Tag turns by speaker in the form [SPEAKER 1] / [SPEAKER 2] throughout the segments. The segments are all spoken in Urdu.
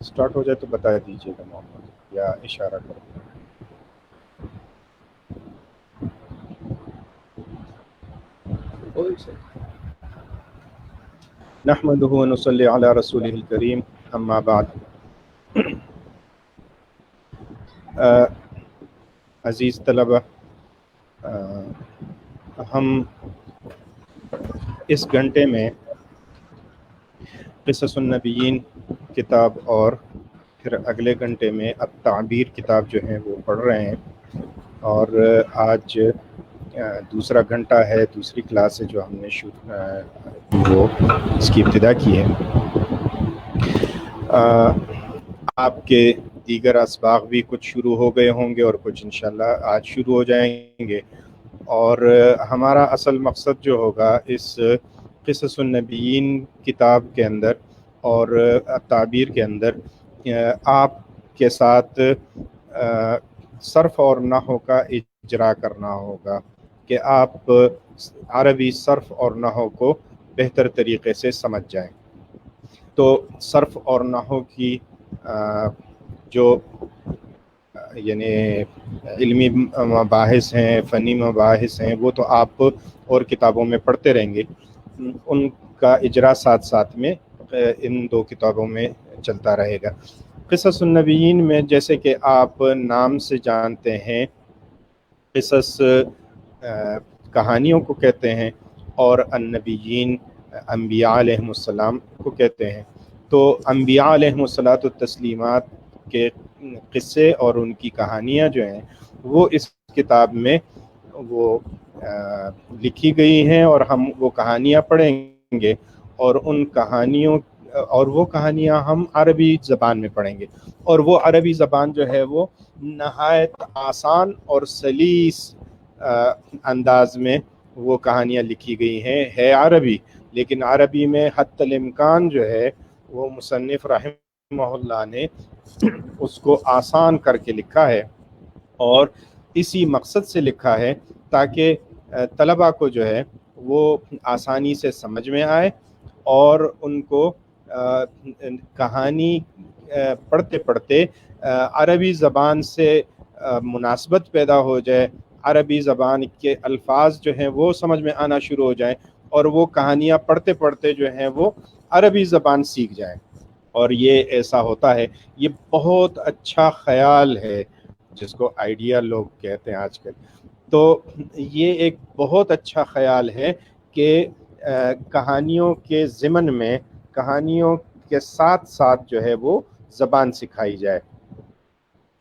[SPEAKER 1] اسٹارٹ ہو جائے تو بتا دیجیے گا محمد، یا اشارہ کر دیں۔ نحمدہ و نصلی علی رسولہ الکریم، اما بعد۔ عزیز طلبہ، ہم اس گھنٹے میں قصص النبیین کتاب اور پھر اگلے گھنٹے میں التعبیر کتاب جو ہے وہ پڑھ رہے ہیں، اور آج دوسرا گھنٹہ ہے، دوسری کلاس ہے جو ہم نے وہ اس کی ابتدا کی ہے۔ آپ کے دیگر اسباق بھی کچھ شروع ہو گئے ہوں گے اور کچھ انشاءاللہ آج شروع ہو جائیں گے، اور ہمارا اصل مقصد جو ہوگا اس قصص النبیین کتاب کے اندر اور تعبیر کے اندر آپ کے ساتھ صرف اور نحو کا اجرا کرنا ہوگا، کہ آپ عربی صرف اور نحو کو بہتر طریقے سے سمجھ جائیں۔ تو صرف اور نحو کی جو یعنی علمی مباحث ہیں، فنی مباحث ہیں، وہ تو آپ اور کتابوں میں پڑھتے رہیں گے، ان کا اجرا ساتھ ساتھ میں ان دو کتابوں میں چلتا رہے گا۔ قصص النبیین میں جیسے کہ آپ نام سے جانتے ہیں، قصص کہانیوں کو کہتے ہیں، اور النبیین انبیاء علیہ السلام کو کہتے ہیں۔ تو انبیاء علیہ الصلاۃ والتسلیمات کے قصے اور ان کی کہانیاں جو ہیں وہ اس کتاب میں وہ لکھی گئی ہیں، اور ہم وہ کہانیاں پڑھیں گے، اور ان کہانیوں اور وہ کہانیاں ہم عربی زبان میں پڑھیں گے، اور وہ عربی زبان جو ہے وہ نہایت آسان اور سلیس انداز میں وہ کہانیاں لکھی گئی ہیں، ہے عربی، لیکن عربی میں حتی الامکان جو ہے وہ مصنف رحمہ اللہ نے اس کو آسان کر کے لکھا ہے، اور اسی مقصد سے لکھا ہے تاکہ طلبہ کو جو ہے وہ آسانی سے سمجھ میں آئے، اور ان کو کہانی پڑھتے پڑھتے عربی زبان سے مناسبت پیدا ہو جائے، عربی زبان کے الفاظ جو ہیں وہ سمجھ میں آنا شروع ہو جائیں، اور وہ کہانیاں پڑھتے پڑھتے جو ہیں وہ عربی زبان سیکھ جائیں۔ اور یہ ایسا ہوتا ہے، یہ بہت اچھا خیال ہے جس کو آئیڈیا لوگ کہتے ہیں آج کل۔ تو یہ ایک بہت اچھا خیال ہے کہ کہانیوں کے ضمن میں کہانیوں کے ساتھ ساتھ جو ہے وہ زبان سکھائی جائے۔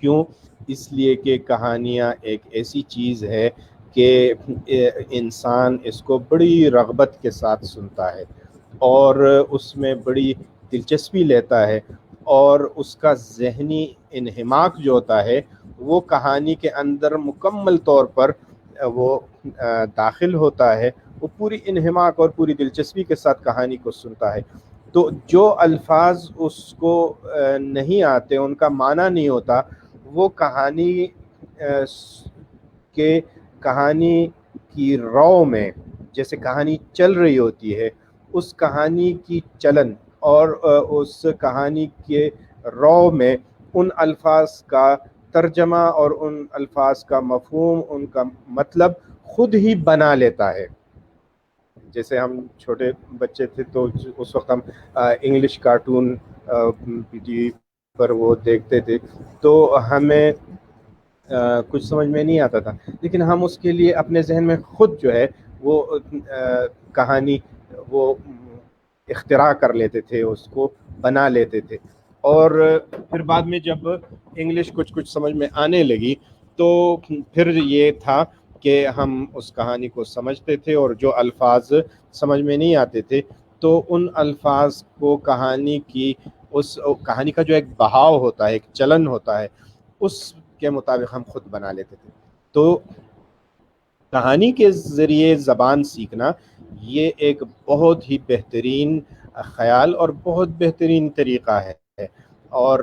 [SPEAKER 1] کیوں؟ اس لیے کہ کہانیاں ایک ایسی چیز ہے کہ انسان اس کو بڑی رغبت کے ساتھ سنتا ہے، اور اس میں بڑی دلچسپی لیتا ہے، اور اس کا ذہنی انہماک جو ہوتا ہے وہ کہانی کے اندر مکمل طور پر وہ داخل ہوتا ہے، وہ پوری انہماک اور پوری دلچسپی کے ساتھ کہانی کو سنتا ہے۔ تو جو الفاظ اس کو نہیں آتے، ان کا معنی نہیں ہوتا، وہ کہانی کی رو میں جیسے کہانی چل رہی ہوتی ہے، اس کہانی کی چلن اور اس کہانی کے رو میں ان الفاظ کا ترجمہ اور ان الفاظ کا مفہوم، ان کا مطلب خود ہی بنا لیتا ہے۔ جیسے ہم چھوٹے بچے تھے تو اس وقت ہم English cartoon P T V پر وہ دیکھتے تھے، تو ہمیں کچھ سمجھ میں نہیں آتا تھا، لیکن ہم اس کے لیے اپنے ذہن میں خود جو ہے وہ کہانی وہ اختراع کر لیتے تھے، اس کو بنا لیتے تھے۔ اور پھر بعد میں جب انگلش کچھ سمجھ میں آنے لگی تو پھر یہ تھا کہ ہم اس کہانی کو سمجھتے تھے، اور جو الفاظ سمجھ میں نہیں آتے تھے تو ان الفاظ کو اس کہانی کا جو ایک بہاؤ ہوتا ہے، ایک چلن ہوتا ہے، اس کے مطابق ہم خود بنا لیتے تھے۔ تو کہانی کے ذریعے زبان سیکھنا یہ ایک بہت ہی بہترین خیال اور بہت بہترین طریقہ ہے، اور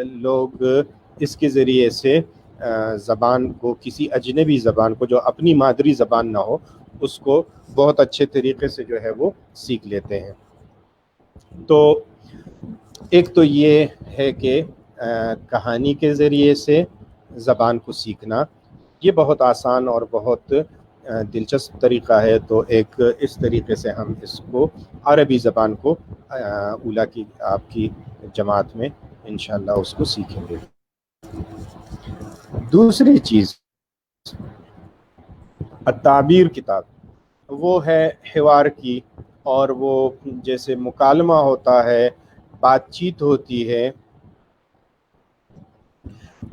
[SPEAKER 1] لوگ اس کے ذریعے سے زبان کو، کسی اجنبی زبان کو جو اپنی مادری زبان نہ ہو، اس کو بہت اچھے طریقے سے جو ہے وہ سیکھ لیتے ہیں۔ تو ایک تو یہ ہے کہ کہانی کے ذریعے سے زبان کو سیکھنا، یہ بہت آسان اور بہت دلچسپ طریقہ ہے. تو ایک اس طریقے سے ہم اس کو عربی زبان کو اولیٰ کی آپ کی جماعت میں انشاءاللہ اس کو سیکھیں گے. دوسری چیز التعبیر کتاب، وہ ہے حوار کی، اور وہ جیسے مکالمہ ہوتا ہے، بات چیت ہوتی ہے،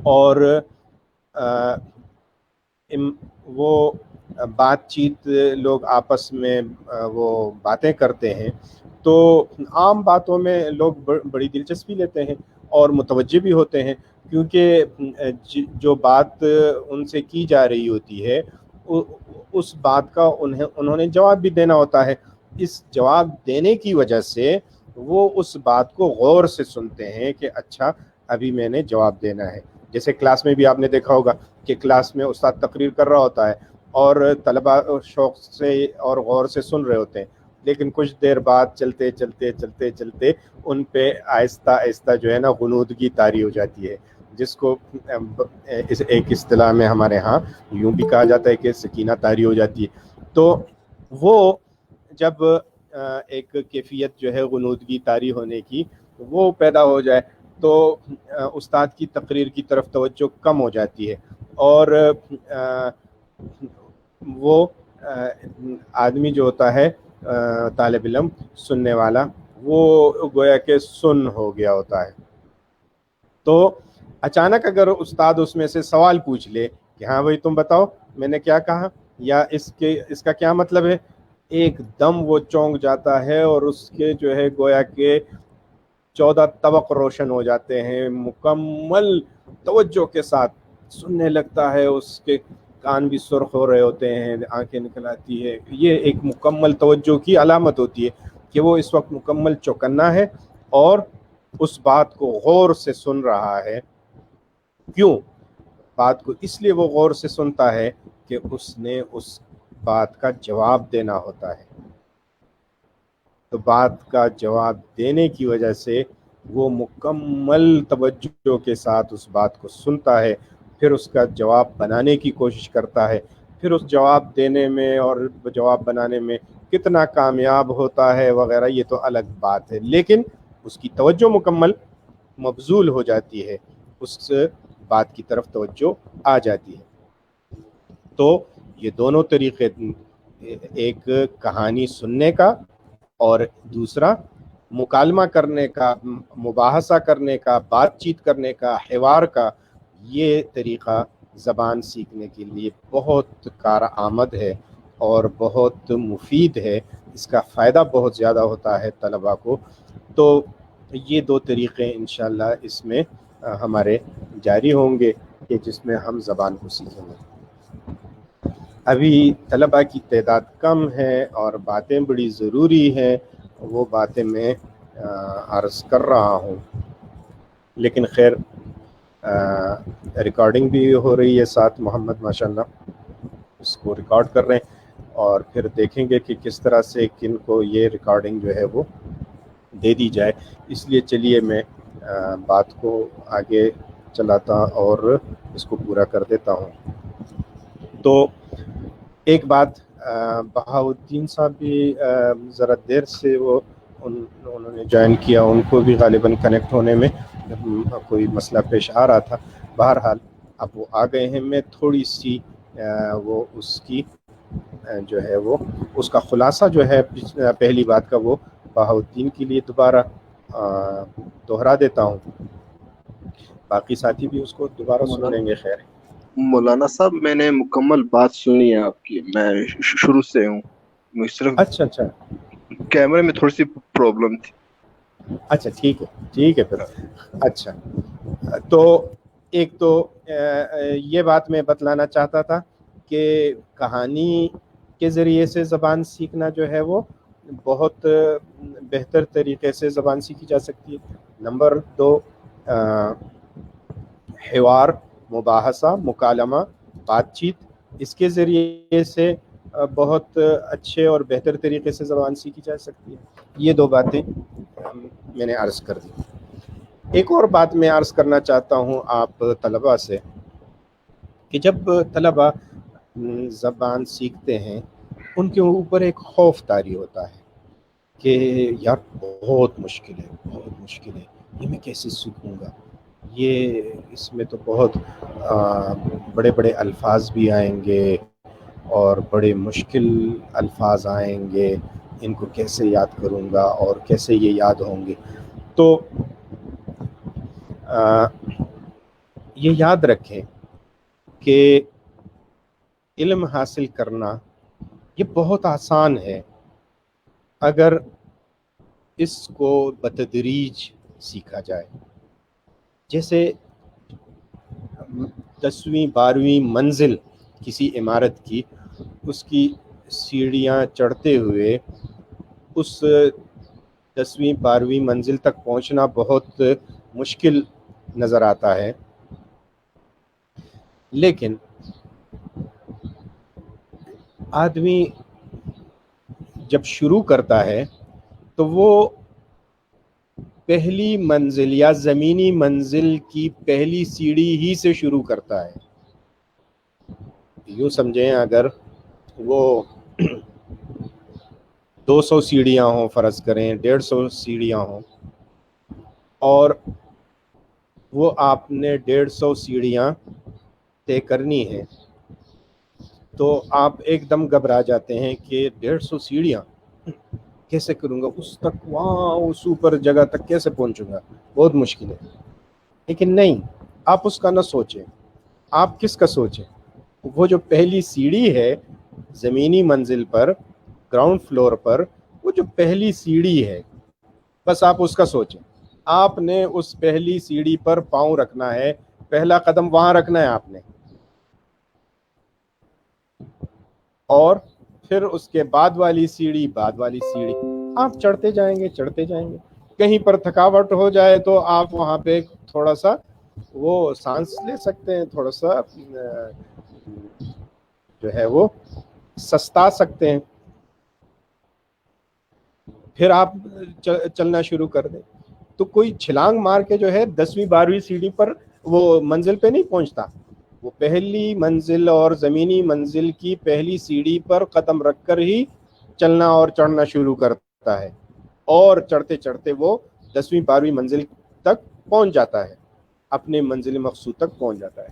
[SPEAKER 1] اور وہ بات چیت لوگ آپس میں وہ باتیں کرتے ہیں، تو عام باتوں میں لوگ بڑی دلچسپی لیتے ہیں اور متوجہ بھی ہوتے ہیں، کیونکہ جو بات ان سے کی جا رہی ہوتی ہے اس بات کا انہوں نے جواب بھی دینا ہوتا ہے. اس جواب دینے کی وجہ سے وہ اس بات کو غور سے سنتے ہیں کہ اچھا ابھی میں نے جواب دینا ہے. جیسے کلاس میں بھی آپ نے دیکھا ہوگا کہ کلاس میں استاد تقریر کر رہا ہوتا ہے اور طلبہ شوق سے اور غور سے سن رہے ہوتے ہیں، لیکن کچھ دیر بعد چلتے چلتے چلتے چلتے ان پہ آہستہ آہستہ جو ہے نا غنودگی طاری ہو جاتی ہے، جس کو ایک اصطلاح میں ہمارے ہاں یوں بھی کہا جاتا ہے کہ سکینہ طاری ہو جاتی ہے. تو وہ جب ایک کیفیت جو ہے غنودگی طاری ہونے کی وہ پیدا ہو جائے تو استاد کی تقریر کی طرف توجہ کم ہو جاتی ہے، اور وہ آدمی جو ہوتا ہے طالب علم سننے والا، وہ گویا کہ سن ہو گیا ہوتا ہے. تو اچانک اگر استاد اس میں سے سوال پوچھ لے کہ ہاں بھائی تم بتاؤ میں نے کیا کہا، یا اس کا کیا مطلب ہے، ایک دم وہ چونک جاتا ہے اور اس کے جو ہے گویا کہ 14 طبق روشن ہو جاتے ہیں، مکمل توجہ کے ساتھ سننے لگتا ہے، اس کے کان بھی سرخ ہو رہے ہوتے ہیں، آنکھیں نکل آتی ہے. یہ ایک مکمل توجہ کی علامت ہوتی ہے کہ وہ اس وقت مکمل چوکنا ہے اور اس بات کو غور سے سن رہا ہے. کیوں بات کو؟ اس لیے وہ غور سے سنتا ہے کہ اس نے اس بات کا جواب دینا ہوتا ہے. تو بات کا جواب دینے کی وجہ سے وہ مکمل توجہ کے ساتھ اس بات کو سنتا ہے، پھر اس کا جواب بنانے کی کوشش کرتا ہے. پھر اس جواب دینے میں اور جواب بنانے میں کتنا کامیاب ہوتا ہے وغیرہ یہ تو الگ بات ہے، لیکن اس کی توجہ مکمل مبذول ہو جاتی ہے، اس بات کی طرف توجہ آ جاتی ہے. تو یہ دونوں طریقے، ایک کہانی سننے کا اور دوسرا مکالمہ کرنے کا، مباحثہ کرنے کا، بات چیت کرنے کا، حوار کا، یہ طریقہ زبان سیکھنے کے لیے بہت کارآمد ہے اور بہت مفید ہے. اس کا فائدہ بہت زیادہ ہوتا ہے طلباء کو. تو یہ دو طریقے انشاءاللہ اس میں ہمارے جاری ہوں گے کہ جس میں ہم زبان کو سیکھیں گے. ابھی طلباء کی تعداد کم ہے اور باتیں بڑی ضروری ہیں، وہ باتیں میں عرض کر رہا ہوں، لیکن خیر ریکارڈنگ بھی ہو رہی ہے ساتھ. محمد ماشاءاللہ اس کو ریکارڈ کر رہے ہیں اور پھر دیکھیں گے کہ کس طرح سے کن کو یہ ریکارڈنگ جو ہے وہ دے دی جائے. اس لیے چلیے میں بات کو آگے چلاتا اور اس کو پورا کر دیتا ہوں. تو ایک بات، بہاؤالدین صاحب بھی ذرا دیر سے انہوں نے جوائن کیا، ان کو بھی غالباً کنیکٹ ہونے میں کوئی مسئلہ پیش آ رہا تھا. بہرحال اب وہ آ گئے ہیں. میں تھوڑی سی وہ اس کی جو ہے وہ اس کا خلاصہ جو ہے پہلی بات کا وہ بہاؤالدین کے لیے دوبارہ دہرا دیتا ہوں، باقی ساتھی بھی اس کو دوبارہ سن لیں گے. خیر
[SPEAKER 2] مولانا صاحب میں نے مکمل بات سنی ہے آپ کی، میں شروع سے ہوں. مجھے صرف
[SPEAKER 1] اچھا
[SPEAKER 2] کیمرے میں تھوڑی سی پرابلم تھی.
[SPEAKER 1] اچھا ٹھیک ہے پھر. اچھا تو ایک تو یہ بات میں بتلانا چاہتا تھا کہ کہانی کے ذریعے سے زبان سیکھنا جو ہے وہ بہت بہتر طریقے سے زبان سیکھی جا سکتی ہے. نمبر 2 حوار، مباحثہ، مکالمہ، بات چیت، اس کے ذریعے سے بہت اچھے اور بہتر طریقے سے زبان سیکھی جا سکتی ہے. یہ 2 باتیں میں نے عرض کر دی. ایک اور بات میں عرض کرنا چاہتا ہوں آپ طلباء سے کہ جب طلباء زبان سیکھتے ہیں ان کے اوپر ایک خوف طاری ہوتا ہے کہ یار بہت مشکل ہے، بہت مشکل ہے، یہ میں کیسے سیکھوں گا، یہ اس میں تو بہت بڑے بڑے الفاظ بھی آئیں گے اور بڑے مشکل الفاظ آئیں گے، ان کو کیسے یاد کروں گا اور کیسے یہ یاد ہوں گے۔ تو یہ یاد رکھیں کہ علم حاصل کرنا یہ بہت آسان ہے اگر اس کو بتدریج سیکھا جائے۔ جیسے 10ویں 12ویں منزل کسی عمارت کی، اس کی سیڑھیاں چڑھتے ہوئے اس 10ویں 12ویں منزل تک پہنچنا بہت مشکل نظر آتا ہے، لیکن آدمی جب شروع کرتا ہے تو وہ پہلی منزل یا زمینی منزل کی پہلی سیڑھی ہی سے شروع کرتا ہے۔ یوں سمجھیں اگر وہ 200 سیڑھیاں ہوں، فرض کریں 150 سیڑھیاں ہوں، اور وہ آپ نے 150 سیڑھیاں طے کرنی ہے، تو آپ ایک دم گھبرا جاتے ہیں کہ 150 سیڑھیاں کیسے کروں گا، اس تک وہاں اس اوپر جگہ تک کیسے پہنچوں گا، بہت مشکل ہے۔ لیکن نہیں، آپ اس کا نہ سوچیں، آپ کس کا سوچیں، وہ جو پہلی سیڑھی ہے زمینی منزل پر، گراؤنڈ فلور پر، وہ جو پہلی سیڑھی ہے بس آپ اس کا سوچیں۔ آپ نے اس پہلی سیڑھی پر پاؤں رکھنا ہے، پہلا قدم وہاں رکھنا ہے آپ نے، اور پھر اس کے بعد والی سیڑھی، بعد والی سیڑھی، آپ چڑھتے جائیں گے چڑھتے جائیں گے۔ کہیں پر تھکاوٹ ہو جائے تو آپ وہاں پہ تھوڑا سا وہ سانس لے سکتے ہیں، تھوڑا سا جو ہے وہ سستا سکتے ہیں، پھر آپ چلنا شروع کر دیں۔ تو کوئی چھلانگ مار کے جو ہے 10ویں 12ویں سیڑھی پر وہ منزل پہ نہیں پہنچتا، وہ پہلی منزل اور زمینی منزل کی پہلی سیڑھی پر قدم رکھ کر ہی چلنا اور چڑھنا شروع کرتا ہے، اور چڑھتے چڑھتے وہ 10ویں 12ویں منزل تک پہنچ جاتا ہے، اپنے منزل مقصود تک پہنچ جاتا ہے۔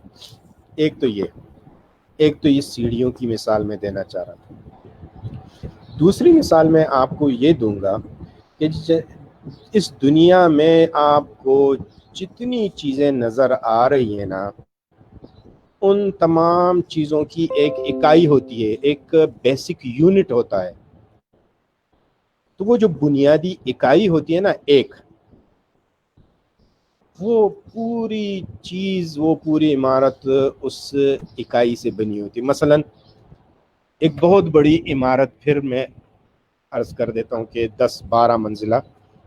[SPEAKER 1] ایک تو یہ سیڑھیوں کی مثال میں دینا چاہ رہا تھا۔ دوسری مثال میں آپ کو یہ دوں گا کہ اس دنیا میں آپ کو جتنی چیزیں نظر آ رہی ہیں نا، ان تمام چیزوں کی ایک اکائی ہوتی ہے، ایک بیسک یونٹ ہوتا ہے۔ تو وہ جو بنیادی اکائی ہوتی ہے نا، وہ پوری چیز، وہ پوری عمارت اس اکائی سے بنی ہوتی ہے۔ مثلا ایک بہت بڑی عمارت، پھر میں عرض کر دیتا ہوں کہ 10-12 منزلہ،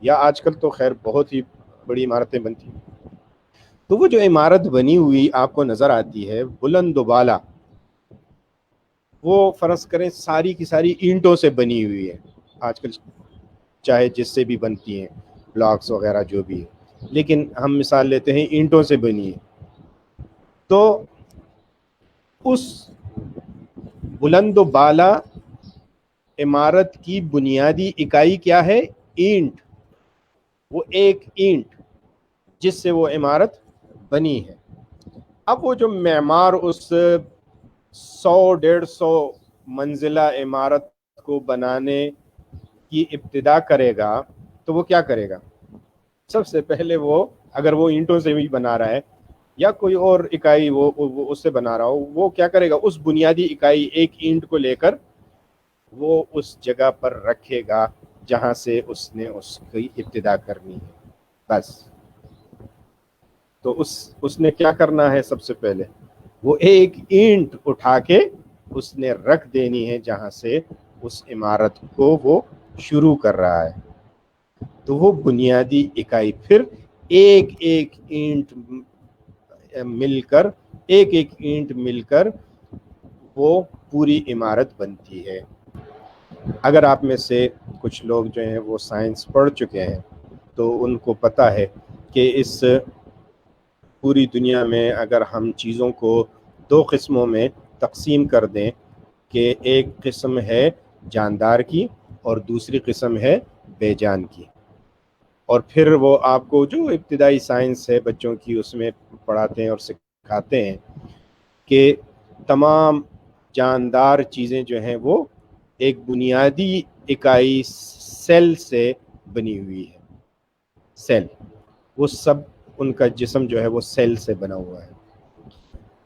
[SPEAKER 1] یا آج کل تو خیر بہت ہی بڑی عمارتیں بنتی ہیں، تو وہ جو عمارت بنی ہوئی آپ کو نظر آتی ہے بلند و بالا، وہ فرض کریں ساری کی ساری اینٹوں سے بنی ہوئی ہے، آج کل چاہے جس سے بھی بنتی ہیں، بلاکس وغیرہ جو بھی ہے، لیکن ہم مثال لیتے ہیں اینٹوں سے بنی ہے۔ تو اس بلند و بالا عمارت کی بنیادی اکائی کیا ہے؟ اینٹ، وہ ایک اینٹ جس سے وہ عمارت بنی ہے۔ اب وہ جو معمار اس 100-150 منزلہ عمارت کو بنانے کی ابتدا کرے گا تو وہ کیا کرے گا؟ سب سے پہلے وہ، اگر وہ اینٹوں سے بھی بنا رہا ہے یا کوئی اور اکائی وہ اس سے بنا رہا ہو، وہ کیا کرے گا؟ اس بنیادی اکائی ایک اینٹ کو لے کر وہ اس جگہ پر رکھے گا جہاں سے اس نے اس کی ابتدا کرنی ہے، بس۔ تو اس نے کیا کرنا ہے؟ سب سے پہلے وہ ایک اینٹ اٹھا کے اس نے رکھ دینی ہے جہاں سے اس عمارت کو وہ شروع کر رہا ہے۔ تو وہ بنیادی اکائی، پھر ایک ایک اینٹ مل کر وہ پوری عمارت بنتی ہے۔ اگر آپ میں سے کچھ لوگ جو ہیں وہ سائنس پڑھ چکے ہیں تو ان کو پتہ ہے کہ اس پوری دنیا میں اگر ہم چیزوں کو دو قسموں میں تقسیم کر دیں کہ ایک قسم ہے جاندار کی اور دوسری قسم ہے بے جان کی، اور پھر وہ آپ کو جو ابتدائی سائنس ہے بچوں کی اس میں پڑھاتے ہیں اور سکھاتے ہیں کہ تمام جاندار چیزیں جو ہیں وہ ایک بنیادی اکائی سیل سے بنی ہوئی ہے. سیل، وہ سب ان کا جسم جو ہے وہ سیل سے بنا ہوا ہے،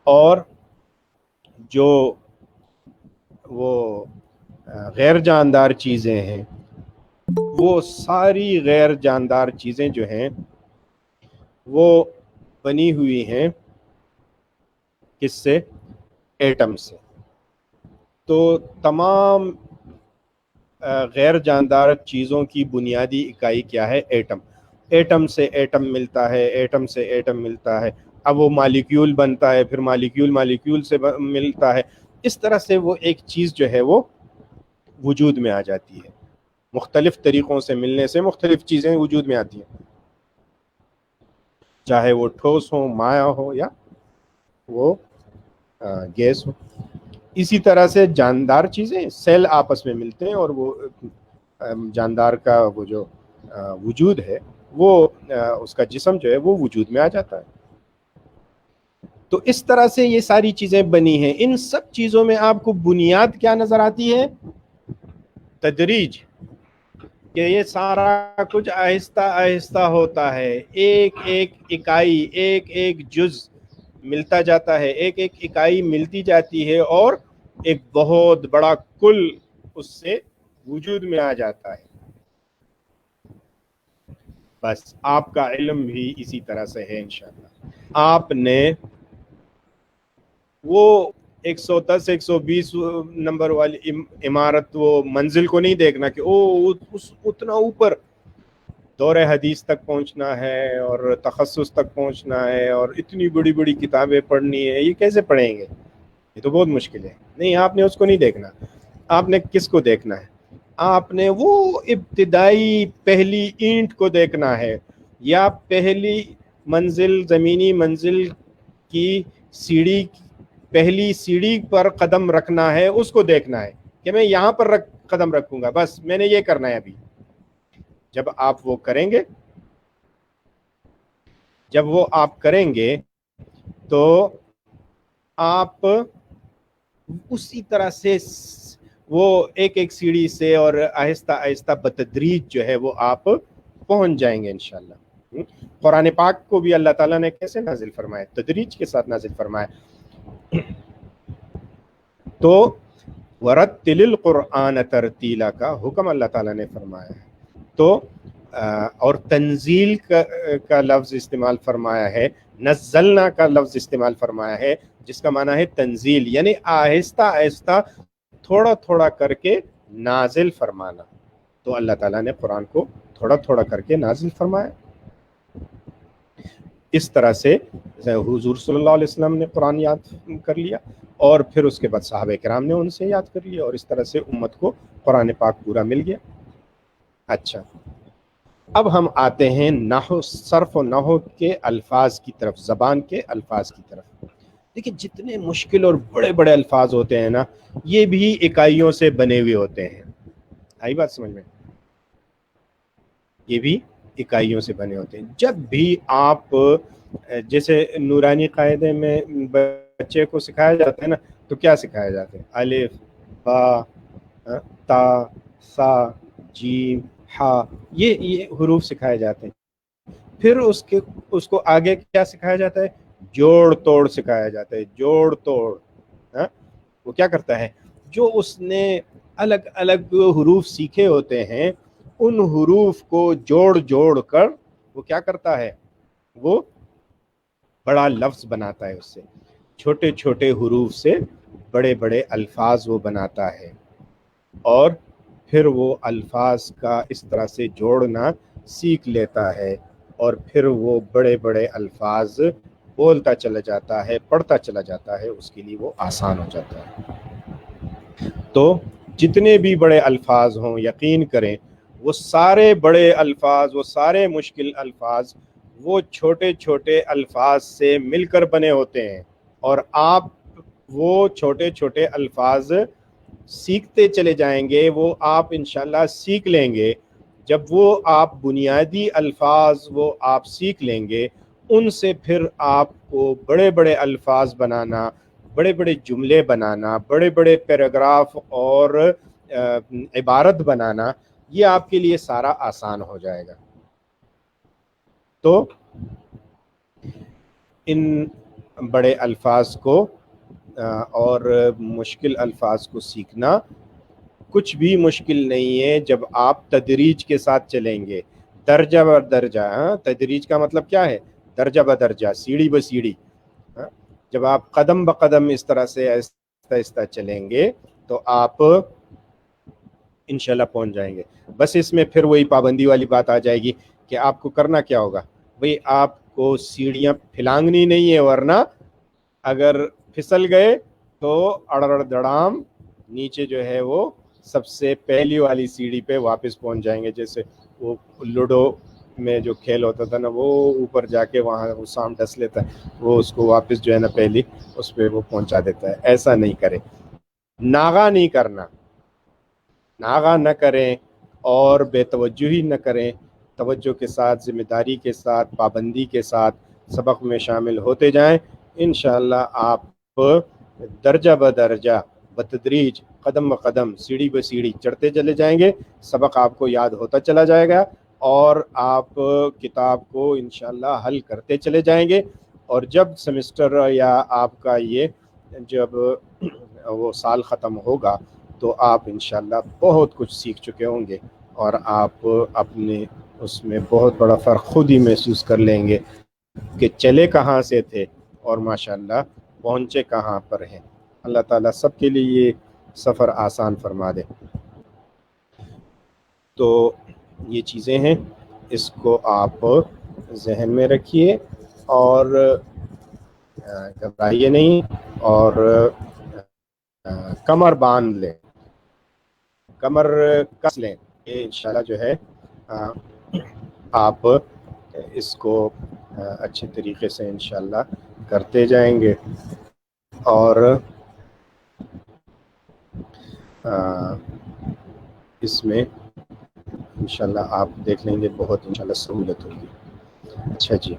[SPEAKER 1] اور جو وہ غیر جاندار چیزیں ہیں وہ ساری غیر جاندار چیزیں جو ہیں وہ بنی ہوئی ہیں کس سے؟ ایٹم سے. تو تمام غیر جاندار چیزوں کی بنیادی اکائی کیا ہے؟ ایٹم. ایٹم سے ایٹم ملتا ہے، ایٹم سے ایٹم ملتا ہے، اب وہ مالیکیول بنتا ہے، پھر مالیکیول سے ملتا ہے. اس طرح سے وہ ایک چیز جو ہے وہ وجود میں آ جاتی ہے. مختلف طریقوں سے ملنے سے مختلف چیزیں وجود میں آتی ہیں، چاہے وہ ٹھوس ہو، مائع ہو، یا وہ گیس ہو. اسی طرح سے جاندار چیزیں، سیل آپس میں ملتے ہیں اور وہ جاندار کا وہ جو وجود ہے وہ اس کا جسم جو ہے وہ وجود میں آ جاتا ہے. تو اس طرح سے یہ ساری چیزیں بنی ہیں. ان سب چیزوں میں آپ کو بنیاد کیا نظر آتی ہے؟ تدریج، کہ یہ سارا کچھ آہستہ آہستہ ہوتا ہے، ایک ایک اکائی، ایک ایک جز ملتا جاتا ہے، ایک ایک اکائی ملتی جاتی ہے اور ایک بہت بڑا کل اس سے وجود میں آ جاتا ہے. بس آپ کا علم بھی اسی طرح سے ہے انشاءاللہ. آپ نے وہ 110 120 نمبر والی عمارت، وہ منزل کو نہیں دیکھنا کہ اتنا اوپر دور حدیث تک پہنچنا ہے اور تخصص تک پہنچنا ہے اور اتنی بڑی بڑی کتابیں پڑھنی ہے، یہ کیسے پڑھیں گے؟ یہ تو بہت مشکل ہے. نہیں، آپ نے اس کو نہیں دیکھنا. آپ نے کس کو دیکھنا ہے؟ آپ نے وہ ابتدائی پہلی اینٹ کو دیکھنا ہے، یا پہلی منزل، زمینی منزل کی سیڑھی، پہلی سیڑھی پر قدم رکھنا ہے، اس کو دیکھنا ہے کہ میں یہاں پر قدم رکھوں گا، بس میں نے یہ کرنا ہے. ابھی جب آپ وہ کریں گے، جب وہ آپ کریں گے تو آپ اسی طرح سے وہ ایک ایک سیڑھی سے اور آہستہ آہستہ بتدریج جو ہے وہ آپ پہنچ جائیں گے انشاءاللہ. قرآن پاک کو بھی اللہ تعالیٰ نے کیسے نازل فرمایا؟ تدریج کے ساتھ نازل فرمایا. تو وَرَتِّلِ الْقُرْآنَ تَرْتِیلًا کا حکم اللہ تعالیٰ نے فرمایا ہے. تو اور تنزیل کا لفظ استعمال فرمایا ہے، نزلنا کا لفظ استعمال فرمایا ہے، جس کا معنی ہے تنزیل، یعنی آہستہ آہستہ تھوڑا تھوڑا کر کے نازل فرمانا. تو اللہ تعالیٰ نے قرآن کو تھوڑا تھوڑا کر کے نازل فرمایا. اس طرح سے حضور صلی اللہ علیہ وسلم نے قرآن یاد کر لیا، اور پھر اس کے بعد صحابہ کرام نے ان سے یاد کر لیا، اور اس طرح سے امت کو قرآن پاک پورا مل گیا. اچھا، اب ہم آتے ہیں نحو، صرف و نحو کے الفاظ کی طرف، زبان کے الفاظ کی طرف. دیکھیں جتنے مشکل اور بڑے بڑے الفاظ ہوتے ہیں نا، یہ بھی اکائیوں سے بنے ہوئے ہوتے ہیں. آئی بات سمجھ میں؟ یہ بھی اکائیوں سے بنے ہوتے ہیں. جب بھی آپ جیسے نورانی قاعدے میں بچے کو سکھایا جاتا ہے نا، تو کیا سکھایا جاتا ہے؟ الف، با، تا، سا، جیم، ہا، یہ حروف سکھائے جاتے ہیں. پھر اس کو آگے کیا سکھایا جاتا ہے؟ جوڑ توڑ سکھایا جاتا ہے. جوڑ توڑ وہ کیا کرتا ہے؟ جو اس نے الگ الگ حروف سیکھے ہوتے ہیں، ان حروف کو جوڑ جوڑ کر وہ کیا کرتا ہے؟ وہ بڑا لفظ بناتا ہے. اس سے چھوٹے چھوٹے حروف سے بڑے بڑے الفاظ وہ بناتا ہے، اور پھر وہ الفاظ کا اس طرح سے جوڑنا سیکھ لیتا ہے، اور پھر وہ بڑے بڑے الفاظ بولتا چلا جاتا ہے، پڑھتا چلا جاتا ہے، اس کے لیے وہ آسان ہو جاتا ہے. تو جتنے بھی بڑے الفاظ ہوں، یقین کریں وہ سارے بڑے الفاظ، وہ سارے مشکل الفاظ، وہ چھوٹے چھوٹے الفاظ سے مل کر بنے ہوتے ہیں، اور آپ وہ چھوٹے چھوٹے الفاظ سیکھتے چلے جائیں گے، وہ آپ انشاءاللہ سیکھ لیں گے۔ جب وہ آپ بنیادی الفاظ وہ آپ سیکھ لیں گے، ان سے پھر آپ کو بڑے بڑے الفاظ بنانا، بڑے بڑے جملے بنانا، بڑے بڑے پیراگراف اور عبارت بنانا، یہ آپ کے لیے سارا آسان ہو جائے گا۔ تو ان بڑے الفاظ کو اور مشکل الفاظ کو سیکھنا کچھ بھی مشکل نہیں ہے جب آپ تدریج کے ساتھ چلیں گے، درجہ بہ درجہ۔ تدریج کا مطلب کیا ہے؟ درجہ بہ درجہ، سیڑھی بہ سیڑھی۔ جب آپ قدم بہ قدم اس طرح سے آہستہ آہستہ چلیں گے تو آپ انشاءاللہ پہنچ جائیں گے۔ بس اس میں پھر وہی پابندی والی بات آ جائے گی کہ آپ کو کرنا کیا ہوگا بھئی، آپ کو سیڑھیاں پھلانگنی نہیں ہے، ورنہ اگر پھسل گئے تو اڑڑ دڑام نیچے جو ہے وہ سب سے پہلی والی سیڑھی پہ واپس پہنچ جائیں گے۔ جیسے وہ لوڈو میں جو کھیل ہوتا تھا نا، وہ اوپر جا کے وہاں وہ سام ڈس لیتا ہے، وہ اس کو واپس جو ہے نا پہلی اس پہ وہ پہنچا دیتا ہے۔ ایسا نہیں کرے، ناغہ نہیں کرنا، ناغہ نہ کریں اور بے توجہی نہ کریں، توجہ کے ساتھ، ذمہ داری کے ساتھ، پابندی کے ساتھ سبق میں شامل ہوتے جائیں۔ انشاءاللہ آپ درجہ بہ درجہ، بتدریج، قدم بہ قدم، سیڑھی بہ سیڑھی چڑھتے چلے جائیں گے، سبق آپ کو یاد ہوتا چلا جائے گا، اور آپ کتاب کو انشاءاللہ حل کرتے چلے جائیں گے۔ اور جب سمسٹر یا آپ کا یہ جب وہ سال ختم ہوگا تو آپ انشاءاللہ بہت کچھ سیکھ چکے ہوں گے، اور آپ اپنے اس میں بہت بڑا فرق خود ہی محسوس کر لیں گے کہ چلے کہاں سے تھے اور ماشاءاللہ پہنچے کہاں پر ہیں۔ اللہ تعالیٰ سب کے لیے یہ سفر آسان فرما دے۔ تو یہ چیزیں ہیں، اس کو آپ ذہن میں رکھیے اور گھبرائیے نہیں، اور کمر باندھ لیں، کمر کس لیں۔ یہ انشاءاللہ جو ہے آپ اس کو اچھے طریقے سے انشاءاللہ کرتے جائیں گے، اور اس میں انشاءاللہ آپ دیکھ لیں گے بہت انشاءاللہ سہولت ہوگی۔ اچھا جی،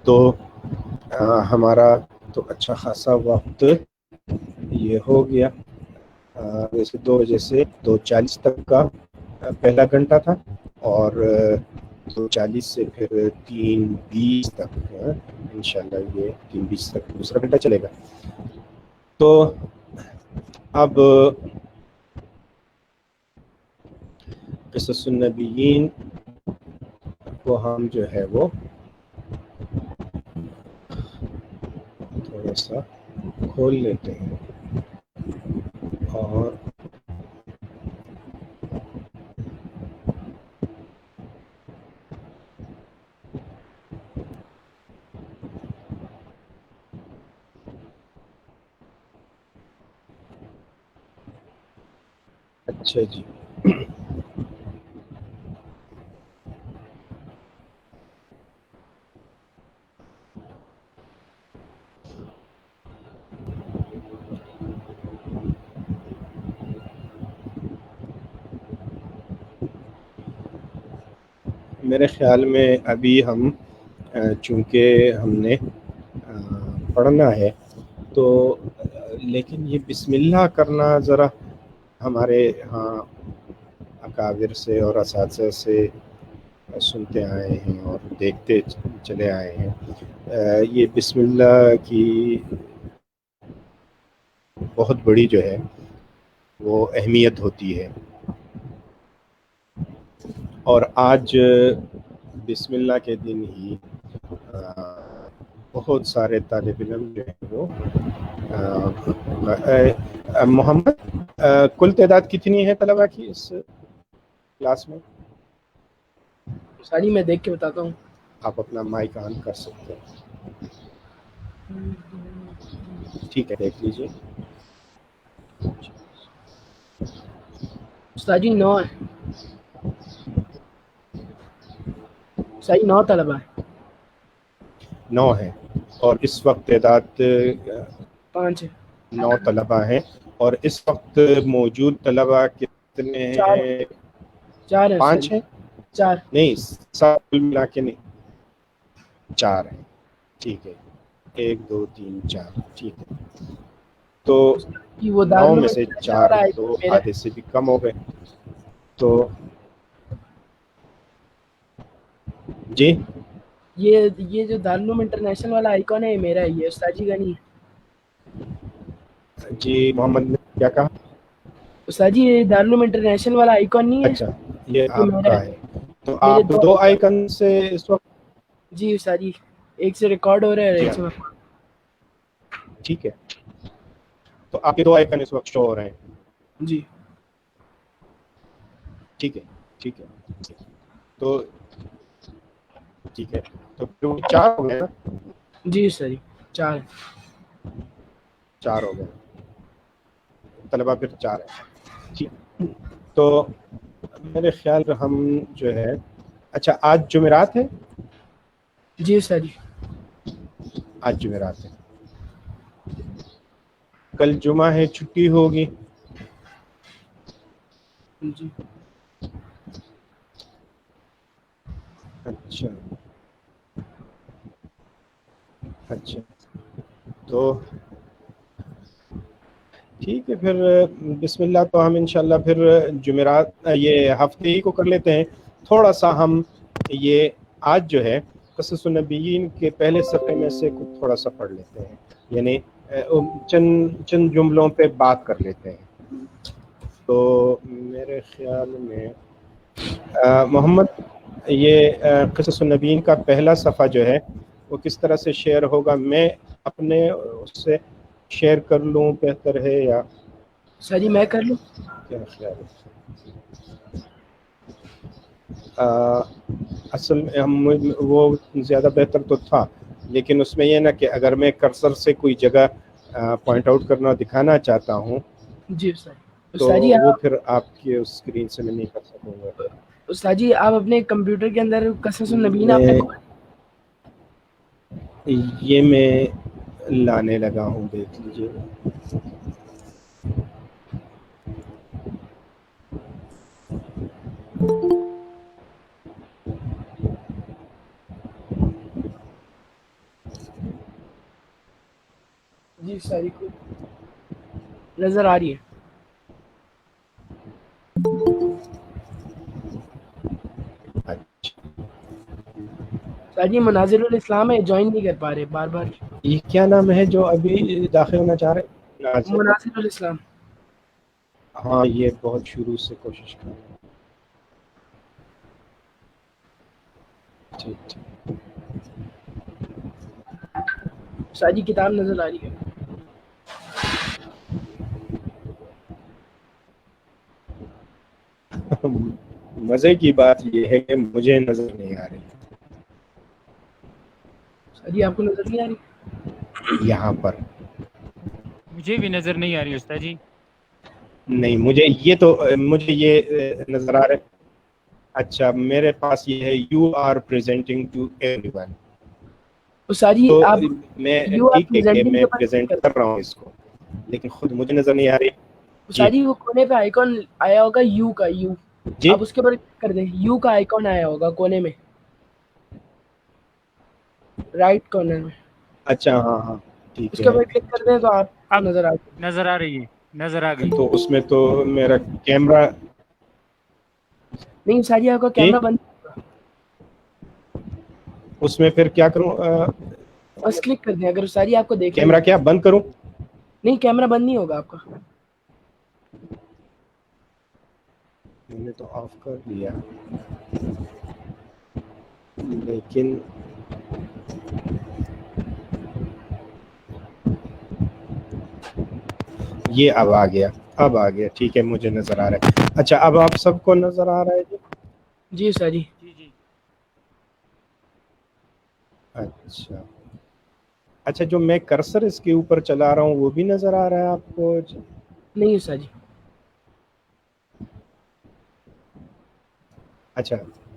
[SPEAKER 1] تو ہمارا تو اچھا خاصا وقت یہ ہو گیا، ویسے 2 بجے سے 2:40 تک کا پہلا گھنٹہ تھا، اور 2:40 سے پھر 3:20 تک انشاءاللہ یہ 3:20 تک دوسرا گھنٹہ چلے گا۔ تو اب قصص النبیین کو ہم جو ہے وہ تھوڑا سا کھول لیتے ہیں، اور اچھا جی، میرے خیال میں ابھی ہم چونکہ ہم نے پڑھنا ہے تو، لیکن یہ بسم اللہ کرنا ذرا ہمارے ہاں اکابر سے اور اساتذہ سے سنتے آئے ہیں اور دیکھتے چلے آئے ہیں، یہ بسم اللہ کی بہت بڑی جو ہے وہ اہمیت ہوتی ہے، اور آج بسم اللہ کے دن ہی بہت سارے طالب علم جو ہیں وہ محمد کل تعداد کتنی ہے طلبہ کی اس کلاس میں؟
[SPEAKER 3] ساری میں دیکھ کے بتاتا ہوں۔
[SPEAKER 1] آپ اپنا مائک آن کر سکتے ہیں، ٹھیک ہے، دیکھ لیجیے۔
[SPEAKER 3] استاد جی 9 ہے۔ صحیح 9 طلبہ ہیں.
[SPEAKER 1] 9 ہیں اور اس وقت تعداد
[SPEAKER 3] 5 ہے.
[SPEAKER 1] 9 طلبہ ہیں. اور اس وقت موجود طلبہ کتنے
[SPEAKER 3] 4
[SPEAKER 1] ہیں؟
[SPEAKER 3] 4 ہیں
[SPEAKER 1] 5 ہیں؟
[SPEAKER 3] 4.
[SPEAKER 1] نہیں سب کل ملا کے نہیں، 4 ہیں. ٹھیک ہے، 1 2 3 4. ٹھیک ہے، تو
[SPEAKER 3] کہ وہ
[SPEAKER 1] 9 میں
[SPEAKER 3] دارالعلوم
[SPEAKER 1] سے
[SPEAKER 3] انٹرنیشنل
[SPEAKER 1] 4
[SPEAKER 3] والا
[SPEAKER 1] تو
[SPEAKER 3] آئیکن میرا
[SPEAKER 1] آدھے سے بھی کم ہو گئے. تو جی
[SPEAKER 3] یہ جو دارالعلوم انٹرنیشنل والا آئیکن ہے یہ میرا ہے، یہ استاد جی کا نہیں ہے.
[SPEAKER 1] جی محمد نے کیا کہا؟
[SPEAKER 3] استاد جی یہ دارالعلوم انٹرنیشنل والا آئیکن نہیں ہے،
[SPEAKER 1] اچھا یہ
[SPEAKER 3] یہ
[SPEAKER 1] آپ
[SPEAKER 3] میرا
[SPEAKER 1] کا
[SPEAKER 3] ہے.
[SPEAKER 1] ہے. تو
[SPEAKER 3] میرے
[SPEAKER 1] آپ 2 آئیکن سے اس وقت؟
[SPEAKER 3] جی استاد جی، ایک سے ریکارڈ ہو رہا ہے اور
[SPEAKER 1] جی
[SPEAKER 3] ایک سے
[SPEAKER 1] ہاں ٹھیک ہے. تو آپ کے 2 آئیکن اس وقت شو ہو رہے ہیں.
[SPEAKER 3] جی
[SPEAKER 1] ٹھیک ہے ٹھیک ہے. تو ٹھیک ہے، تو پھر وہ 4 ہو گئے نا؟
[SPEAKER 3] جی استاد جی 4 ہیں.
[SPEAKER 1] 4 ہو گئے طلبہ، پھر 4 ہے. ٹھیک، تو میرے خیال میں ہم جو ہے، اچھا آج جمعرات ہے؟
[SPEAKER 3] جی استاد جی
[SPEAKER 1] آج جمعرات ہے، کل جمعہ ہے، چھٹی ہوگی.
[SPEAKER 3] جی
[SPEAKER 1] اچھا اچھا، تو ٹھیک ہے پھر بسم اللہ. تو ہم انشاءاللہ پھر جمعرات یہ ہفتے ہی کو کر لیتے ہیں. تھوڑا سا ہم یہ آج جو ہے قصص النبیین کے پہلے صفحے میں سے کچھ تھوڑا سا پڑھ لیتے ہیں، یعنی چند جملوں پہ بات کر لیتے ہیں. تو میرے خیال میں محمد یہ قصص النبیین کا پہلا صفحہ جو ہے وہ کس طرح سے شیئر ہوگا؟ میں اپنے اس سے شیئر کر لوں بہتر ہے یا
[SPEAKER 3] استاد جی میں کر لوں؟
[SPEAKER 1] کیا خیال ہے؟ اصل میں وہ زیادہ بہتر تو تھا، لیکن اس میں یہ نا کہ اگر میں کرسر سے کوئی جگہ پوائنٹ آؤٹ کرنا دکھانا چاہتا ہوں
[SPEAKER 3] جی استاد جی.
[SPEAKER 1] تو
[SPEAKER 3] استاد جی
[SPEAKER 1] وہ پھر آپ کے اسکرین سے میں نہیں کر سکوں گا.
[SPEAKER 3] استاد جی آپ اپنے کمپیوٹر کے اندر قصص النبیین آپ نے
[SPEAKER 1] یہ میں لانے لگا ہوں، دیکھ لیجیے.
[SPEAKER 3] جی ساری کو نظر آ رہی ہے.
[SPEAKER 1] اچھا
[SPEAKER 3] استاد جی مناظر الاسلام ہے، جوائن نہیں کر پا رہے بار بار.
[SPEAKER 1] یہ کیا نام ہے جو ابھی داخل ہونا چاہ رہے ہیں؟
[SPEAKER 3] مناظر الاسلام.
[SPEAKER 1] ہاں یہ بہت شروع سے کوشش کر رہے ہیں. ٹھیک ٹھیک.
[SPEAKER 3] استاد جی کتاب نظر آ رہی ہے.
[SPEAKER 1] مزے کی بات یہ ہے کہ مجھے نظر نہیں آ رہی
[SPEAKER 3] استاد جی آپ کو نظر نہیں آ رہی؟
[SPEAKER 1] یہاں پر.
[SPEAKER 4] مجھے بھی نظر نہیں آ رہی استاد جی.
[SPEAKER 1] نہیں مجھے یہ نظر آ رہا ہے. اچھا میرے پاس یہ ہے you are presenting to everyone.
[SPEAKER 3] استاد جی
[SPEAKER 1] تو
[SPEAKER 3] آپ
[SPEAKER 1] میں
[SPEAKER 3] یو آر
[SPEAKER 1] ٹھیک ہے کہ
[SPEAKER 3] پریزنٹنگ کے
[SPEAKER 1] میں
[SPEAKER 3] اوپر کلک
[SPEAKER 1] پریزنٹ
[SPEAKER 3] کر.
[SPEAKER 1] کر رہا ہوں اس کو، لیکن خود مجھے نظر نہیں آ رہی. جی
[SPEAKER 3] استاد جی وہ کونے پہ آئیکن آیا ہوگا یو کا، یو
[SPEAKER 1] جی
[SPEAKER 3] آپ اس کے اوپر کلک کر دیں. یو کا آئیکن آیا ہوگا کونے میں، رائٹ کارنر میں.
[SPEAKER 1] اچھا ہاں ہاں ٹھیک
[SPEAKER 3] اس کے
[SPEAKER 1] ہے.
[SPEAKER 3] اوپر کلک کر دیں تو آپ کو
[SPEAKER 4] اب
[SPEAKER 3] نظر آ جائے.
[SPEAKER 4] نظر آ رہی ہے، نظر آ گئی.
[SPEAKER 1] تو اس میں تو میرا کیمرہ
[SPEAKER 3] نہیں استاد جی آپ کا
[SPEAKER 1] جی
[SPEAKER 3] کیمرہ بند ہوگا،
[SPEAKER 1] اس میں پھر کیا کروں؟
[SPEAKER 3] بس کلک کر دیں. اگر استاد جی آپ کو دیکھنا
[SPEAKER 1] کیمرہ
[SPEAKER 3] ہے،
[SPEAKER 1] کیا بند کروں؟
[SPEAKER 3] نہیں کیمرہ بند نہیں ہوگا آپ کا.
[SPEAKER 1] میں نے تو آف کر دیا لیکن یہ اب آ گیا. ٹھیک ہے مجھے نظر آ رہا ہے. اچھا اب آپ سب کو نظر آ رہا ہے جی؟
[SPEAKER 3] جی استاد جی.
[SPEAKER 4] جی جی.
[SPEAKER 1] اچھا اچھا، جو میں کرسر اس کے اوپر چلا رہا ہوں وہ بھی نظر آ رہا ہے آپ کو؟
[SPEAKER 3] نہیں استاد جی.
[SPEAKER 1] اچھا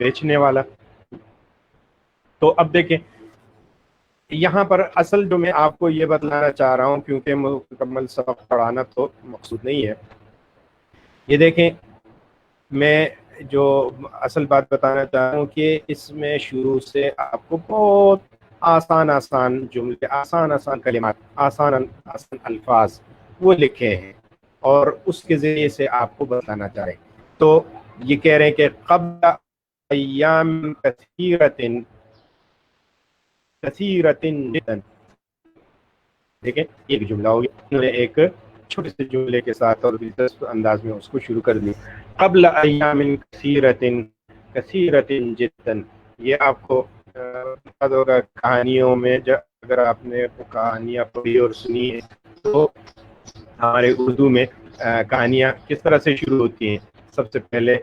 [SPEAKER 1] بیچنے والا. تو اب دیکھیں یہاں پر اصل جو میں آپ کو یہ بتلانا چاہ رہا ہوں، کیونکہ مکمل سبق پڑھانا تو مقصود نہیں ہے، یہ دیکھیں میں جو اصل بات بتانا چاہ رہا ہوں کہ اس میں شروع سے آپ کو بہت آسان جملے، آسان کلمات، آسان الفاظ وہ لکھے ہیں اور اس کے ذریعے سے آپ کو بتانا چاہ رہے ہیں. تو یہ کہہ رہے ہیں کہ قبل ایام کثیرت جدا. دیکھیں ایک جملہ ہو گیا، انہوں نے ایک چھوٹے سے جملے کے ساتھ اور دلچسپ انداز میں اس کو شروع کر دی. قبل ایام کثیرت جدا. یہ آپ کو یاد ہوگا کہانیوں میں، اگر آپ نے کہانیاں پڑھی اور سنی ہے تو ہمارے اردو میں کہانیاں کس طرح سے شروع ہوتی ہیں. سب سے پہلے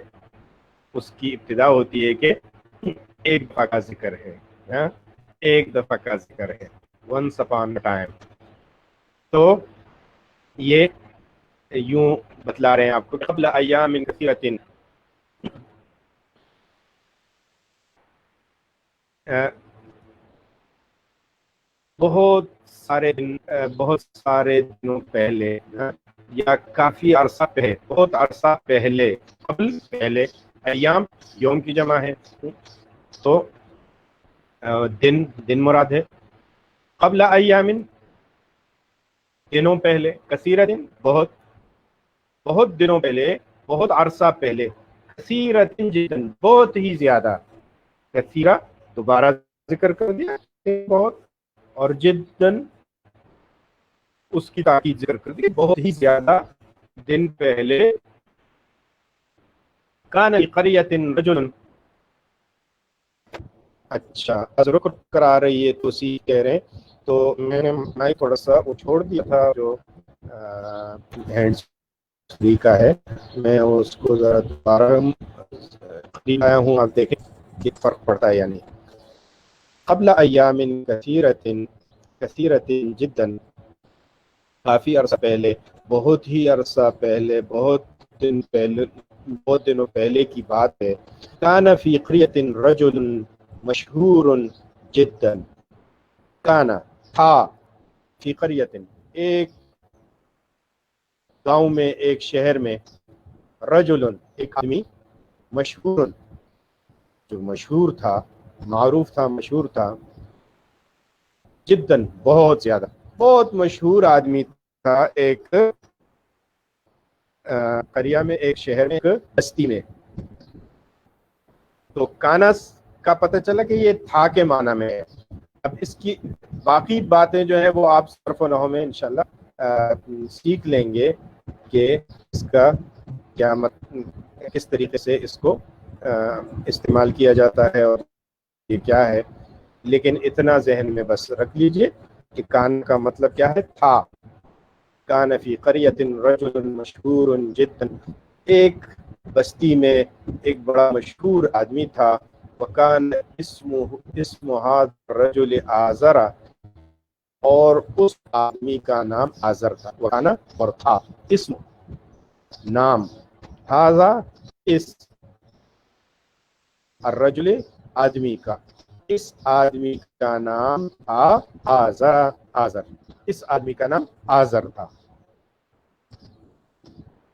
[SPEAKER 1] اس کی ابتدا ہوتی ہے کہ ایک دفعہ کا ذکر ہے، ایک دفعہ کا ذکر ہے، once upon a time. تو یہ یوں بتلا رہے ہیں آپ کو قبل ایام کثیرت، بہت سارے دنوں پہلے، یا کافی عرصہ پہلے، بہت عرصہ پہلے. قبل پہلے، ایام یوم کی جمع ہے تو دن مراد ہے. قبل ایام دنوں پہلے، کثیرت بہت دنوں پہلے، بہت عرصہ پہلے، کثیرت جدا بہت ہی زیادہ. کثیرہ دوبارہ ذکر کر دیا بہت، اور جداً اس کی تاکید ذکر کر دی بہت ہی زیادہ دن پہلے. کان قریۃ رجل. اچھا رک کرا رہی ہے تو اسی کہہ رہے ہیں. تو میں نے مائک تھوڑا سا وہ چھوڑ دیا تھا جو ہینڈ فری کا ہے، میں اس کو ذرا دوبارہ خرید آیا ہوں. آپ دیکھیں کہ فرق پڑتا ہے یا نہیں. قبل ایام کثیرت جدا، کافی عرصہ پہلے، بہت ہی عرصہ پہلے، بہت دنوں پہلے کی بات ہے. کان فی قریۃ رجل مشہور جدا. کانا تھا، فی قریۃ ایک گاؤں میں، ایک شہر میں، رجل ایک آدمی، مشہور جو مشہور تھا، معروف تھا، مشہور تھا، جداً بہت زیادہ، بہت مشہور آدمی تھا ایک قریہ میں، ایک شہر میں، ایک بستی میں. تو کانس کا پتہ چلا کہ یہ تھا کے معنی میں ہے. اب اس کی باقی باتیں جو ہیں وہ آپ صرف و نحو میں انشاءاللہ سیکھ لیں گے کہ اس کا کیا کس طریقے سے اس کو استعمال کیا جاتا ہے اور یہ کیا ہے. لیکن اتنا ذہن میں بس رکھ لیجئے کہ کان کا مطلب کیا ہے، تھا. کان فی قریۃ رجل مشہور جدا، ایک بستی میں ایک بڑا مشہور آدمی تھا. وکان اسم هذا الرجل آزر، اور اس آدمی کا نام آزر تھا. وکانا اور تھا، اسم نام، ہذا اس، الرجل آدمی کا، اس آدمی کا نام تھا آزر، اس آدمی کا نام آزر تھا.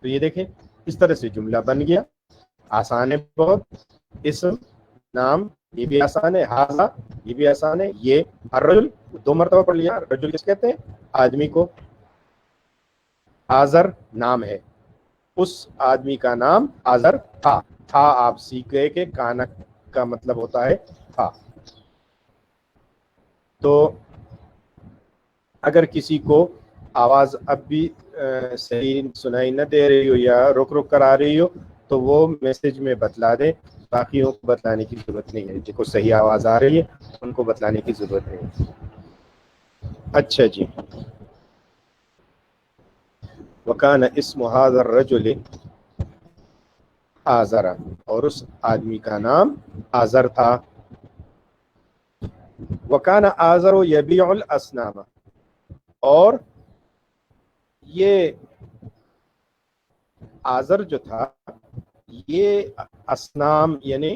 [SPEAKER 1] تو یہ دیکھیں اس طرح سے جملہ بن گیا. آسان ہے بہت. اسم، نام یہ بھی آسان ہے، ہاذا یہ بھی آسان ہے. یہ الرجل 2 مرتبہ پڑھ لیا. رجل کس کہتے ہیں؟ آدمی کو. آزر نام ہے، اس آدمی کا نام آزر تھا. تھا آپ سیکھ گئے کہ کانا کا مطلب ہوتا ہے تھا. تو اگر کسی کو آواز اب بھی صحیح سنائی نہ دے رہی ہو یا رک کر آ رہی ہو تو وہ میسج میں بتلا دیں. باقیوں کو بتلانے کی ضرورت نہیں ہے. جن کو صحیح آواز آ رہی ہے ان کو بتلانے کی ضرورت نہیں ہے. اچھا جی. وکان اسم هذا الرجل آزر، اور اس آدمی کا نام آزر تھا. وکان آزر یبیع الاسنام، اور یہ آزر جو تھا یہ اسنام یعنی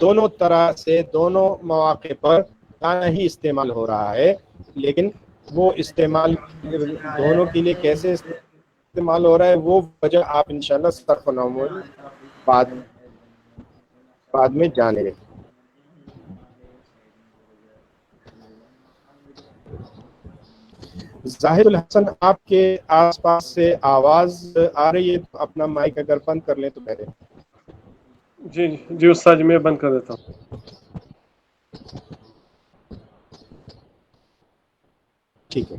[SPEAKER 1] دونوں طرح سے دونوں مواقع پر گانا ہی استعمال ہو رہا ہے، لیکن وہ استعمال دونوں کے لیے کیسے استعمال ہو رہا ہے وہ وجہ آپ انشاءاللہ صرف و نحو بعد میں جانیں گے۔ زاہد الحسن، آپ کے آس پاس سے آواز آ رہی ہے، تو اپنا مائک اگر بند کر لیں تو بہتر ہے۔
[SPEAKER 5] جی جی استاد جی، میں بند کر دیتا ہوں۔
[SPEAKER 1] ٹھیک ہے،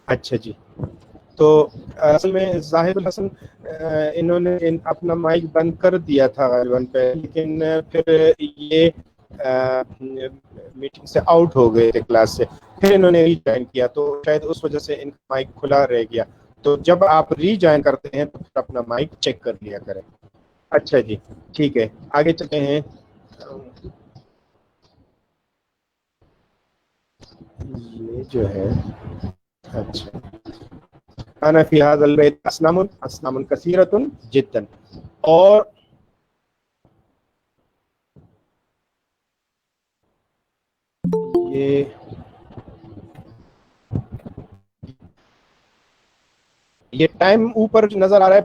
[SPEAKER 1] اچھا جی۔ تو اصل میں زاہد الحسن انہوں نے اپنا مائک بند کر دیا تھا غالباً پہ، لیکن پھر یہ میٹنگ سے آؤٹ ہو گئے تھے کلاس سے، پھر انہوں نے ری جوائن کیا، تو شاید اس وجہ سے ان کا مائک کھلا رہ گیا۔ تو جب آپ ری جوائن کرتے ہیں تو پھر اپنا مائک چیک کر لیا کریں۔ اچھا جی، ٹھیک ہے، آگے چلتے ہیں۔ یہ جو ہے، اچھا، انا فی هذا البیت اصنام کثیرۃ جدا، اور یہ ٹائم اوپر جو نظر آ رہا ہے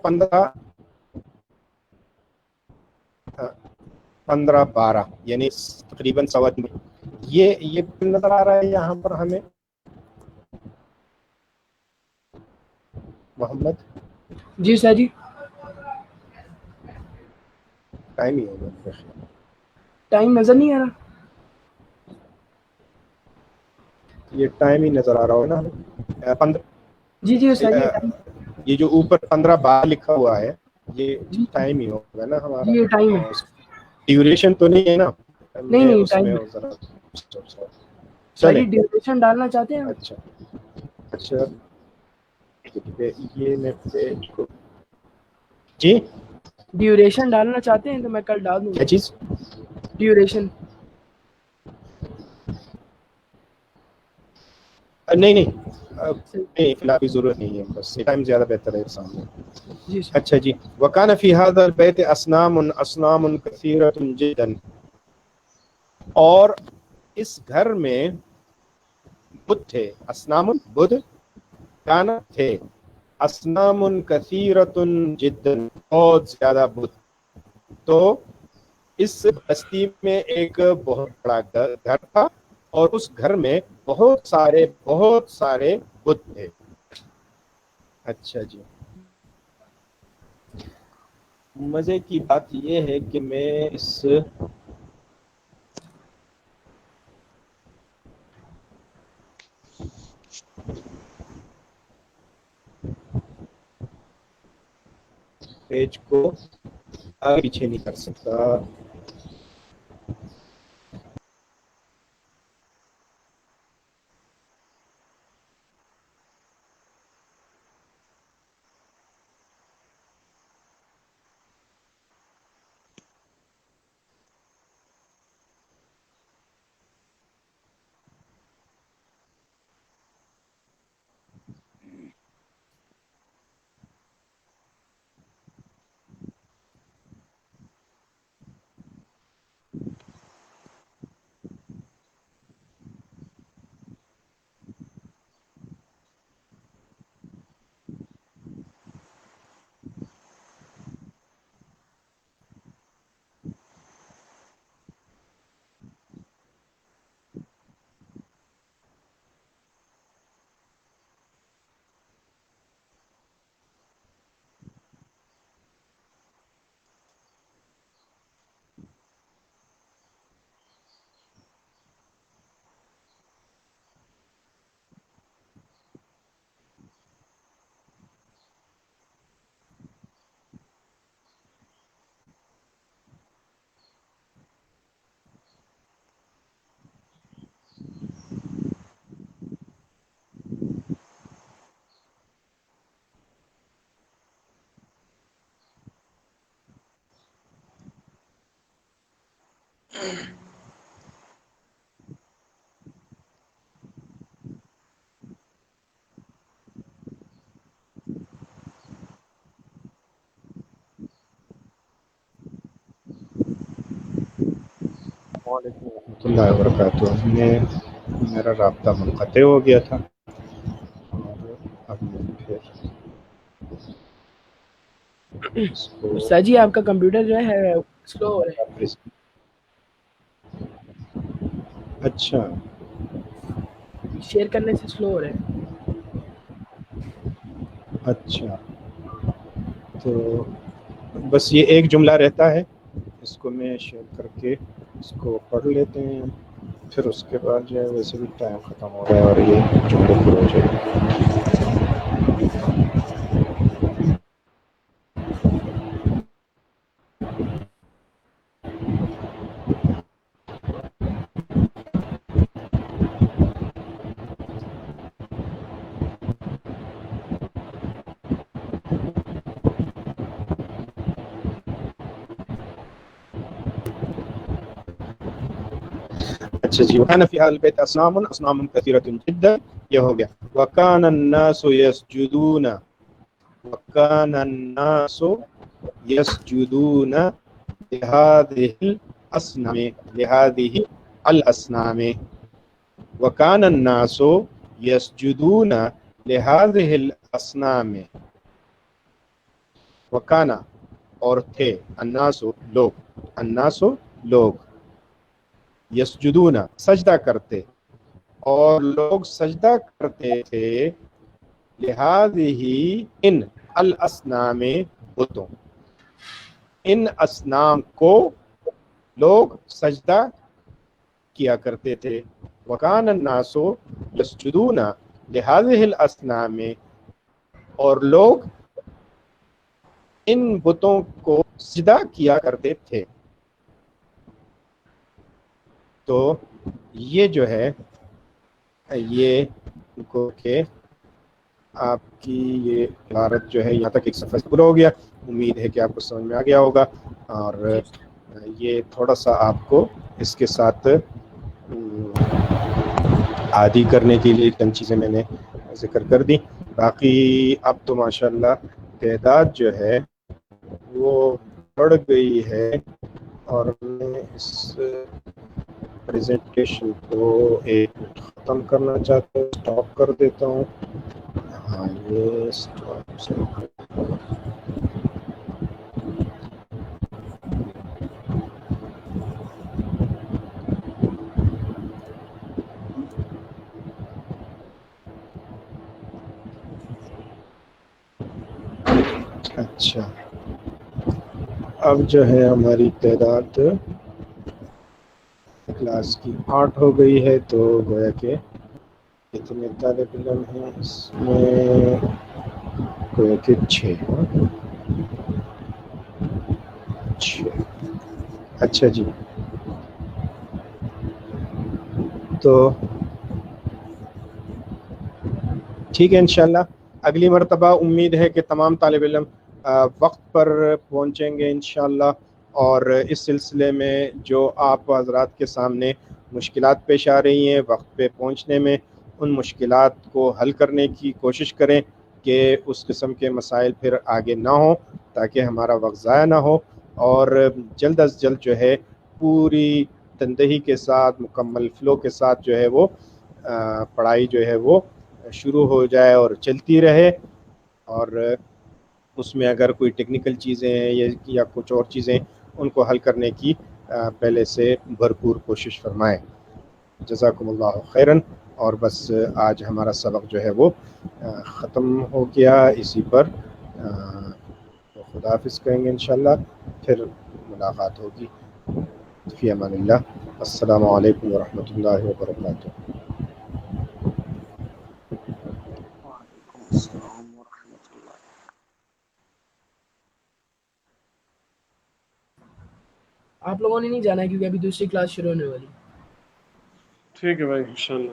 [SPEAKER 1] 15-12، یعنی تقریباً سوا یہ نظر آ رہا ہے یہاں پر ہمیں محمد،
[SPEAKER 3] جی سر جی،
[SPEAKER 1] ٹائم ہی ہوگا،
[SPEAKER 3] ٹائم نظر نہیں آ رہا۔
[SPEAKER 1] یہ ٹائم ہی نظر آ رہا ہوگا نا 15،
[SPEAKER 3] جی جی سر جی، ٹائم،
[SPEAKER 1] یہ جو اوپر 15-12 لکھا ہوا ہے یہ
[SPEAKER 3] جی
[SPEAKER 1] ٹائم ہی ہوگا نا ہمارا،
[SPEAKER 3] جی یہ ٹائم ہے،
[SPEAKER 1] ڈیوریشن تو نہیں ہے نا؟
[SPEAKER 3] نہیں
[SPEAKER 1] میں
[SPEAKER 3] نہیں
[SPEAKER 1] اس
[SPEAKER 3] ٹائم
[SPEAKER 1] میں
[SPEAKER 3] ہے۔
[SPEAKER 1] ہوں ذرا
[SPEAKER 3] سر
[SPEAKER 1] چلیں۔
[SPEAKER 3] جی ڈیوریشن ڈالنا چاہتے ہیں آپ؟
[SPEAKER 1] اچھا اچھا، ٹھیک ہے، یہ میں پیج کو، جی
[SPEAKER 3] ڈیوریشن ڈالنا چاہتے ہیں تو میں کل ڈال دوں
[SPEAKER 1] کیا
[SPEAKER 3] گا
[SPEAKER 1] چیز؟
[SPEAKER 3] ڈیوریشن۔
[SPEAKER 1] نہیں نہیں، نہیں فی الحال ضرورت نہیں ہے، بس ٹائم زیادہ بہتر ہے سامنے۔
[SPEAKER 3] جی سر،
[SPEAKER 1] اچھا جی، وَكَانَ فِي هَذَا الْبَيْتِ أَصْنَامٌ كَثِيرَةٌ جِدًّا، اور اس گھر میں بت تھے، اسنام بت، کانا تھے، اسنام کثیرۃ جدا، بہت زیادہ بت۔ تو اس بستی میں ایک بہت بڑا گھر تھا، اور اس گھر میں بہت سارے بت تھے۔ اچھا جی، مزے کی بات یہ ہے کہ میں اس پیج کو آگے پیچھے نہیں کر سکتا۔
[SPEAKER 2] علیکم
[SPEAKER 1] ورحمۃ اللہ وبرکاتہ. میرا رابطہ منقطع ہو گیا تھا اور اب میں پھر اس کو
[SPEAKER 3] استاد جی آپ کا کمپیوٹر جو ہے سلو ہو رہا ہے.
[SPEAKER 1] اچھا
[SPEAKER 3] شیئر کرنے سے سلو ہو رہا ہے.
[SPEAKER 1] اچھا تو بس یہ ایک جملہ رہتا ہے، اس کو میں شیئر کر کے اس کو پڑھ لیتے ہیں، پھر اس کے بعد جو ہے ویسے بھی ٹائم ختم ہو رہا ہے اور یہ جملے پورے ہو جائے گا. اچھا جی. وكان في آل البيت أصنام كثيرة جدا، یہ ہو گیا. وكان الناس يسجدون، وكان الناس يسجدون لهذه الأصنام. وكان الناس يسجدون لهذه الأصنام. وكان اور تھے، الناس لوگ، الناس لوگ، یسجدون سجدہ کرتے، اور لوگ سجدہ کرتے تھے، لہذه ان الاصنام بتوں، ان اصنام کو لوگ سجدہ کیا کرتے تھے. وکان الناس یسجدون لهذه الاصنام، اور لوگ ان بتوں کو سجدہ کیا کرتے تھے. تو یہ جو ہے یہ کو کہ آپ کی یہ عبارت جو ہے یہاں تک ایک صفحہ پورا ہو گیا. امید ہے کہ آپ کو سمجھ میں آ گیا ہوگا، اور یہ تھوڑا سا آپ کو اس کے ساتھ عادی کرنے کے لیے چند چیزیں میں نے ذکر کر دی. باقی اب تو ماشاءاللہ تعداد جو ہے وہ بڑھ گئی ہے، اور میں اس پریزنٹیشن کو ایک ختم کرنا چاہتا ہوں. اسٹاپ کر دیتا ہوں. ہاں یہ اسٹاپ سے اچھا. اب جو ہے ہماری تعداد کلاس کی 8 ہو گئی ہے، تو گویا کہ کتنے طالب علم ہیں اس میں؟ گویا کہ 6. اچھا جی. تو ٹھیک ہے، انشاءاللہ اگلی مرتبہ امید ہے کہ تمام طالب علم وقت پر پہنچیں گے انشاءاللہ. اور اس سلسلے میں جو آپ حضرات کے سامنے مشکلات پیش آ رہی ہیں وقت پہ پہنچنے میں، ان مشکلات کو حل کرنے کی کوشش کریں کہ اس قسم کے مسائل پھر آگے نہ ہوں، تاکہ ہمارا وقت ضائع نہ ہو، اور جلد از جلد جو ہے پوری تندہی کے ساتھ، مکمل فلو کے ساتھ جو ہے وہ پڑھائی جو ہے وہ شروع ہو جائے اور چلتی رہے. اور اس میں اگر کوئی ٹیکنیکل چیزیں ہیں یا کچھ اور چیزیں، ان کو حل کرنے کی پہلے سے بھرپور کوشش فرمائیں. جزاکم اللہ خیرن. اور بس آج ہمارا سبق جو ہے وہ ختم ہو گیا. اسی پر خدا حافظ کہیں گے انشاءاللہ، پھر ملاقات ہوگی. فی امان اللہ. السلام علیکم ورحمۃ اللہ وبرکاتہ.
[SPEAKER 2] وعلیکم السلام ورحمۃ اللہ.
[SPEAKER 3] آپ لوگوں نے نہیں جانا ہے کیونکہ ابھی دوسری کلاس شروع ہونے والی.
[SPEAKER 5] ٹھیک ہے بھائی، انشاءاللہ.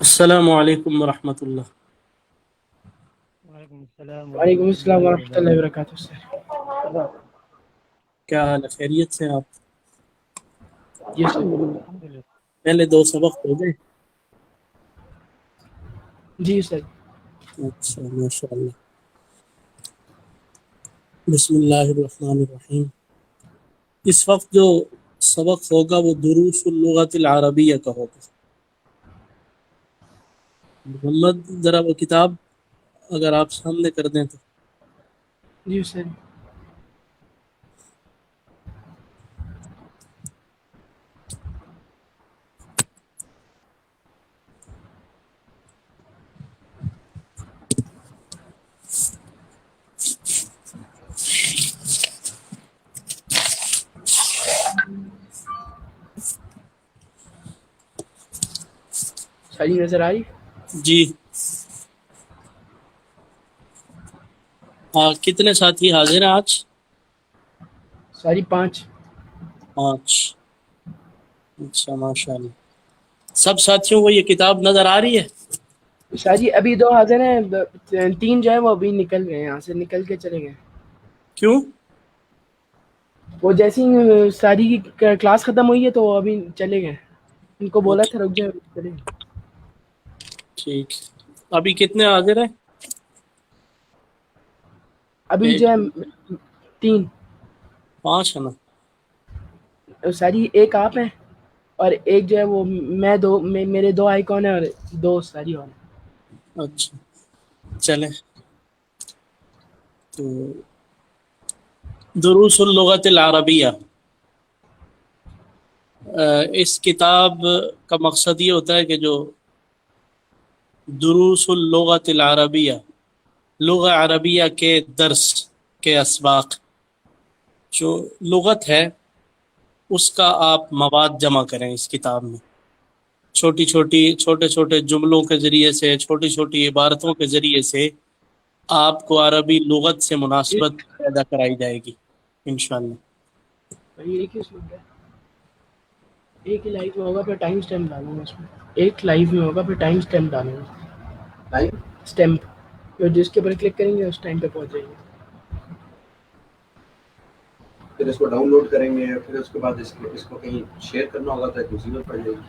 [SPEAKER 6] السلام علیکم ورحمۃ اللہ۔
[SPEAKER 4] وعلیکم السلام
[SPEAKER 3] وعلیکم
[SPEAKER 4] ورحمۃ
[SPEAKER 3] السلام
[SPEAKER 4] اللہ
[SPEAKER 3] ورحمۃ اللہ
[SPEAKER 4] وبرکاتہ۔
[SPEAKER 3] وبرکاتہ سر۔
[SPEAKER 6] کیا حال ہے؟ خیریت سے آپ؟
[SPEAKER 3] جی سر۔
[SPEAKER 4] الحمد للہ۔
[SPEAKER 6] پہلے 2 سبق ہو گئے؟
[SPEAKER 3] جی سر۔
[SPEAKER 6] اچھا، ماشاء اللہ۔ بسم اللہ الرحمن الرحیم۔ اس وقت جو سبق ہوگا وہ دروس اللغت العربیہ کا ہوگا۔ محمد ذرا وہ کتاب اگر آپ سامنے کر دیں تو۔
[SPEAKER 3] جی سر۔ ساری نظر آئی؟
[SPEAKER 6] جی ہاں، کتنے ساتھی حاضر ہیں آج؟
[SPEAKER 3] ساری 5۔
[SPEAKER 6] 5۔ اچھا، ماشاء اللہ۔ سب ساتھیوں کو یہ کتاب نظر آ رہی ہے؟
[SPEAKER 3] ساری ابھی 2 حاضر ہیں، 3 جو ہے وہ ابھی نکل گئے، یہاں سے نکل کے چلے گئے۔
[SPEAKER 6] کیوں؟
[SPEAKER 3] وہ جیسے ہی ساری کی کلاس ختم ہوئی ہے تو وہ ابھی چلے گئے، ان کو بولا تھا رک جائے، چلے گئے۔
[SPEAKER 6] ٹھیک۔ ابھی کتنے حاضر ہیں؟
[SPEAKER 3] ابھی جو ہے 3۔
[SPEAKER 6] 5 ہے نا؟
[SPEAKER 3] ساری ایک آپ ہیں اور ایک جو ہے وہ میں 2، میرے 2 آئیکن ہیں اور 2 ساری اور ہیں۔
[SPEAKER 6] اچھا چلیں، تو دروس اللغت العربیہ، اس کتاب کا مقصد یہ ہوتا ہے کہ جو دروس اللغت العربیہ، لغہ عربیہ کے درس کے اسباق، جو لغت ہے اس کا آپ مواد جمع کریں اس کتاب میں۔ چھوٹے چھوٹے جملوں کے ذریعے سے، چھوٹی چھوٹی عبارتوں کے ذریعے سے آپ کو عربی لغت سے مناسبت پیدا کرائی جائے گی انشاءاللہ۔
[SPEAKER 3] ایک ہی اس میں ایک ہی لائف میں ہوگا، پھر ٹائم سٹیمپ ڈالوں گا اس میں، ایک لائف میں ہوگا پھر ٹائم سٹیمپ ڈالوں گا، ٹائم سٹیمپ جو جس کے اوپر کلک کریں گے اس ٹائم پہ پہنچ جائیں گے۔
[SPEAKER 7] پھر اس کو ڈاؤن لوڈ کریں گے، پھر اس کے بعد اس کو کہیں شیئر کرنا ہوگا تو ایک مصیبت پڑ جائے گی۔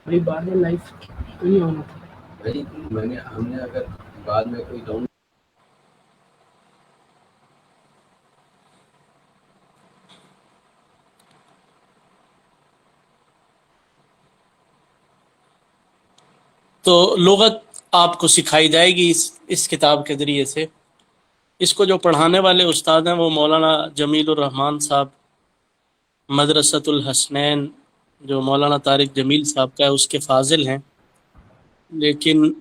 [SPEAKER 3] بھائی بعد میں لائف تو نہیں ہونا تھا
[SPEAKER 7] بھائی ہم نے اگر بعد میں کوئی ڈاؤن
[SPEAKER 6] تو لغت آپ کو سکھائی جائے گی اس کتاب کے ذریعے سے۔ اس کو جو پڑھانے والے استاد ہیں وہ مولانا جمیل الرحمن صاحب، مدرسۃ الحسنین جو مولانا طارق جمیل صاحب کا ہے اس کے فاضل ہیں، لیکن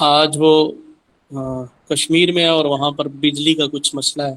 [SPEAKER 6] آج وہ کشمیر میں ہے اور وہاں پر بجلی کا کچھ مسئلہ ہے،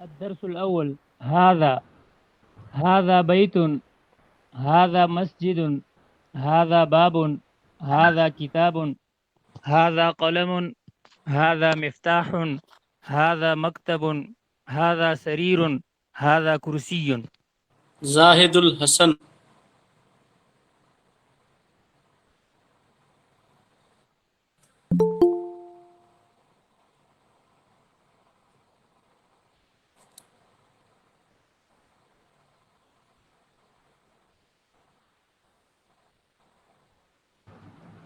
[SPEAKER 4] الدرس الأول هذا بيت، هذا مسجد، هذا باب، هذا كتاب، هذا قلم، هذا مفتاح، هذا مكتب، هذا سرير، هذا كرسي.
[SPEAKER 6] زاہد الحسن،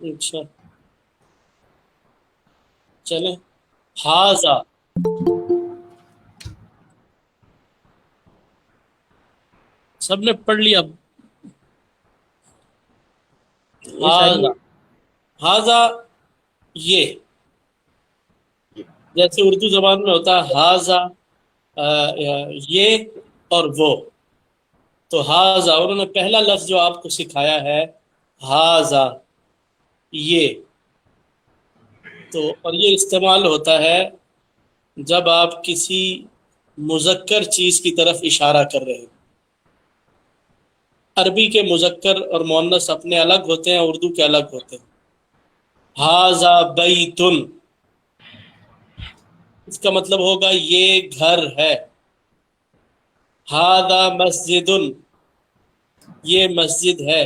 [SPEAKER 6] اچھا چلیں. ہاذا، سب نے پڑھ لیا؟
[SPEAKER 3] یہ ساری
[SPEAKER 6] ہاذا، ہاذا یہ، جیسے اردو زبان میں ہوتا ہے ہاذا یہ اور وہ، تو ہاذا انہوں نے پہلا لفظ جو آپ کو سکھایا ہے ہاذا یہ، تو اور یہ استعمال ہوتا ہے جب آپ کسی مذکر چیز کی طرف اشارہ کر رہے ہیں. عربی کے مذکر اور مؤنث اپنے الگ ہوتے ہیں، اردو کے الگ ہوتے ہیں. ہاذا بیتن، اس کا مطلب ہوگا یہ گھر ہے. ہاذا مسجدن، یہ مسجد ہے.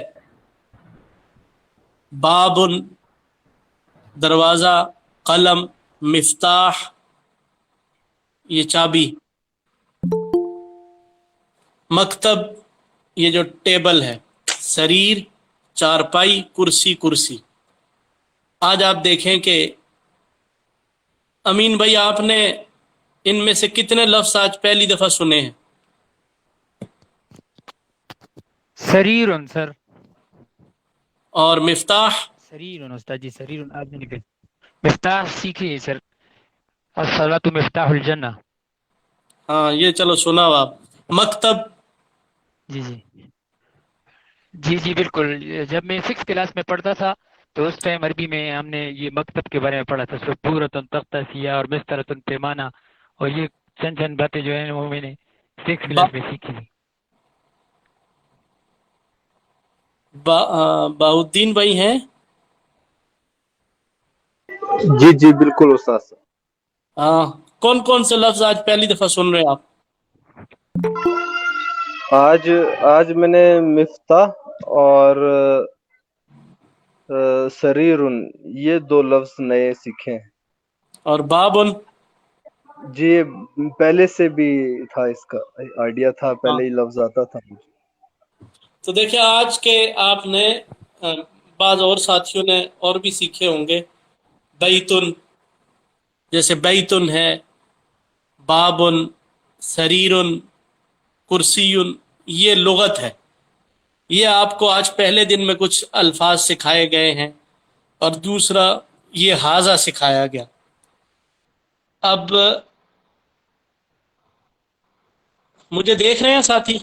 [SPEAKER 6] بابن، دروازہ. قلم، مفتاح، یہ چابی. مکتب، یہ جو ٹیبل ہے. سریر، چارپائی. کرسی، کرسی. آج آپ دیکھیں کہ امین بھائی آپ نے ان میں سے کتنے لفظ آج پہلی دفعہ سنے ہیں؟
[SPEAKER 4] سریر سر.
[SPEAKER 6] اور مفتاح؟
[SPEAKER 4] سریر استاد جی، سریر آپ نے لکھا. مفتاح سیکھیے سر، الصلاۃ مفتاح الجنہ.
[SPEAKER 6] ہاں یہ چلو سنا ہو آپ. مکتب؟
[SPEAKER 4] جی جی جی جی بالکل. جب میں 6 کلاس میں پڑھتا تھا تو اس ٹائم عربی میں ہم نے یہ مکتب کے بارے میں پڑھا تھا. سبورتن تختہ سیاہ اور مسترتن پیمانہ، اور یہ چند چند باتیں جو ہیں وہ میں نے 6 کلاس میں سیکھی تھی.
[SPEAKER 6] باؤدین بھائی ہیں؟
[SPEAKER 2] جی جی بالکل استاد صاحب.
[SPEAKER 6] ہاں، کون کون سے لفظ آج پہلی دفعہ سن رہے ہیں آپ؟
[SPEAKER 2] آج میں نے مفتاح اور سریرن، یہ 2 لفظ نئے سیکھے ہیں.
[SPEAKER 6] اور بابن؟
[SPEAKER 2] جی پہلے سے بھی تھا، اس کا آئیڈیا تھا،
[SPEAKER 6] ہاں،
[SPEAKER 2] پہلے ہی لفظ آتا تھا مجھے.
[SPEAKER 6] تو دیکھیں آج کے آپ نے بعض اور ساتھیوں نے اور بھی سیکھے ہوں گے. بیتن، جیسے بیتن ہے. بابن، سریرن، کرسیون، یہ لغت ہے. یہ آپ کو آج پہلے دن میں کچھ الفاظ سکھائے گئے ہیں. اور دوسرا یہ ہاذا سکھایا گیا. اب مجھے دیکھ رہے ہیں ساتھی؟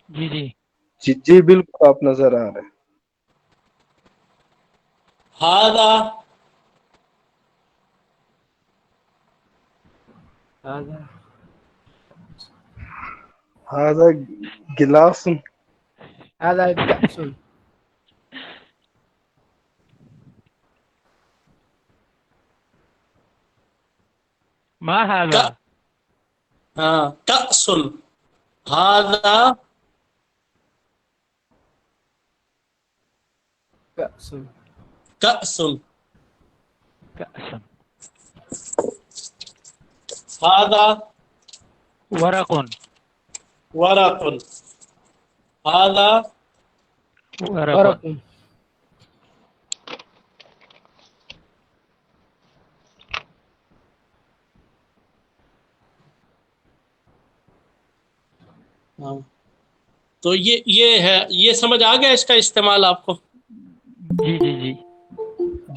[SPEAKER 4] جی جی
[SPEAKER 2] جی جی بالکل آپ نظر آ رہے ہیں.
[SPEAKER 6] ہاذا،
[SPEAKER 2] ہاذا گلاس.
[SPEAKER 3] هذا كأس.
[SPEAKER 4] ما هذا.
[SPEAKER 6] ہاں، کأسن. ہاذا
[SPEAKER 3] كأس.
[SPEAKER 6] کأسن.
[SPEAKER 4] کأس.
[SPEAKER 6] ہاذا
[SPEAKER 4] ورق.
[SPEAKER 6] ورق. ہاذا
[SPEAKER 4] ورق.
[SPEAKER 3] ورق.
[SPEAKER 6] ہاں. تو یہ ہے، یہ سمجھ آ گیا اس کا استعمال آپ کو؟
[SPEAKER 4] جی جی جی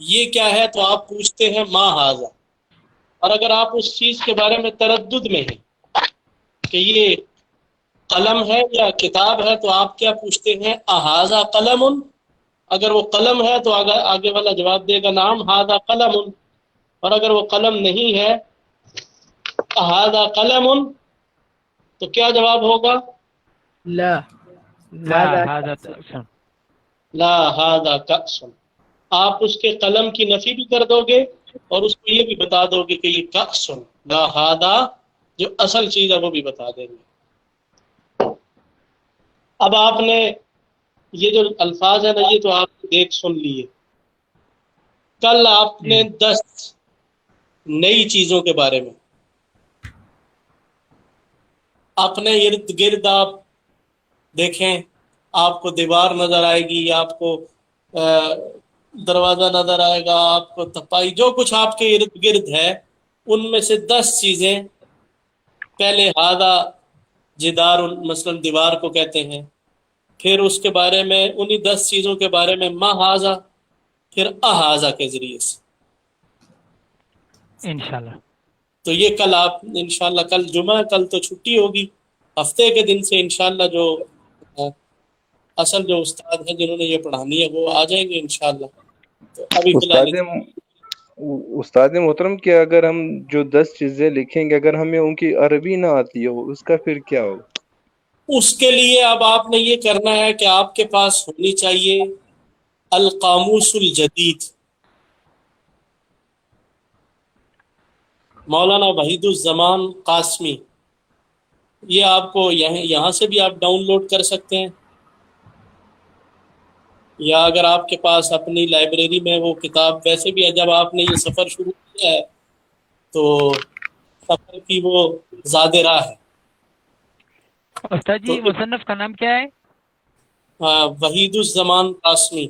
[SPEAKER 6] یہ کیا ہے تو آپ پوچھتے ہیں ما ھذا. اور اگر آپ اس چیز کے بارے میں تردد میں ہیں کہ یہ قلم ہے یا کتاب ہے تو آپ کیا پوچھتے ہیں اھذا قلم. اگر وہ قلم ہے تو آگے والا جواب دے گا نعم ھذا قلم. اور اگر وہ قلم نہیں ہے اھذا قلم تو کیا جواب ہوگا؟
[SPEAKER 3] لا
[SPEAKER 4] لا
[SPEAKER 3] هذا
[SPEAKER 4] هذا
[SPEAKER 3] كأس.
[SPEAKER 6] لا ھذا کأس. آپ اس کے قلم کی نفی بھی کر دو گے اور اس کو یہ بھی بتا دو گے کہ یہ کأس لا ھذا جو اصل چیز ہے وہ بھی بتا دیں گے. اب آپ نے یہ جو الفاظ ہیں نا یہ تو آپ نے دیکھ سن لیے. کل آپ نے 10 نئی چیزوں کے بارے میں اپنے ارد گرد آپ دیکھیں، آپ کو دیوار نظر آئے گی، آپ کو دروازہ نظر آئے گا، آپ کو تپائی، جو کچھ آپ کے ارد گرد ہے ان میں سے 10 چیزیں پہلے ھذا جدار مثلا دیوار کو کہتے ہیں، پھر اس کے بارے میں انہی 10 چیزوں کے بارے میں ما ھذا، پھر اھذا کے ذریعے سے.
[SPEAKER 4] انشاءاللہ.
[SPEAKER 6] تو یہ کل آپ انشاءاللہ، کل جمعہ، کل تو چھٹی ہوگی، ہفتے کے دن سے انشاءاللہ جو اصل جو استاد ہیں جنہوں نے یہ پڑھانی ہے وہ آ جائیں گے انشاءاللہ. تو ابھی فی الحال
[SPEAKER 2] استاد محترم کہ اگر ہم جو 10 چیزیں لکھیں گے اگر ہمیں ان کی عربی نہ آتی ہو اس کا پھر کیا ہوگا؟
[SPEAKER 6] اس کے لیے اب آپ نے یہ کرنا ہے کہ آپ کے پاس ہونی چاہیے القاموس الجدید. مولانا وحید الزمان قاسمی، یہ آپ کو یہاں سے بھی آپ ڈاؤن لوڈ کر سکتے ہیں، یا اگر آپ کے پاس اپنی لائبریری میں وہ کتاب، ویسے بھی جب آپ نے یہ سفر شروع کیا ہے تو سفر کی وہ زاد راہ ہے.
[SPEAKER 4] استاد جی مصنف کا نام کیا ہے؟
[SPEAKER 6] وحید الزمان قاسمی،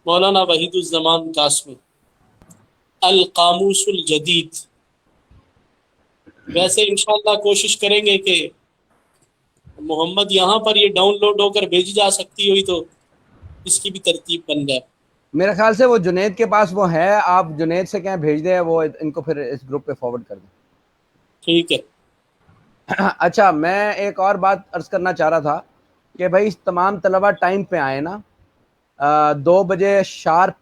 [SPEAKER 6] مولانا وحید الزمان قاسمی، القاموس الجدید. ویسے انشاءاللہ کوشش کریں گے کہ محمد یہاں پر یہ ڈاؤن لوڈ ہو کر بھیجی جا سکتی ہوئی تو اس کی بھی ترتیب بن جائے.
[SPEAKER 8] میرے خیال سے وہ جنید کے پاس وہ ہے، آپ جنید سے کہیں بھیج دیں، وہ ان کو پھر اس گروپ پہ فارورڈ کر دیں.
[SPEAKER 6] ٹھیک ہے.
[SPEAKER 8] اچھا، میں ایک اور بات عرض کرنا چاہ رہا تھا کہ بھائی تمام طلبہ ٹائم پہ آئے نا، 2 بجے شارپ،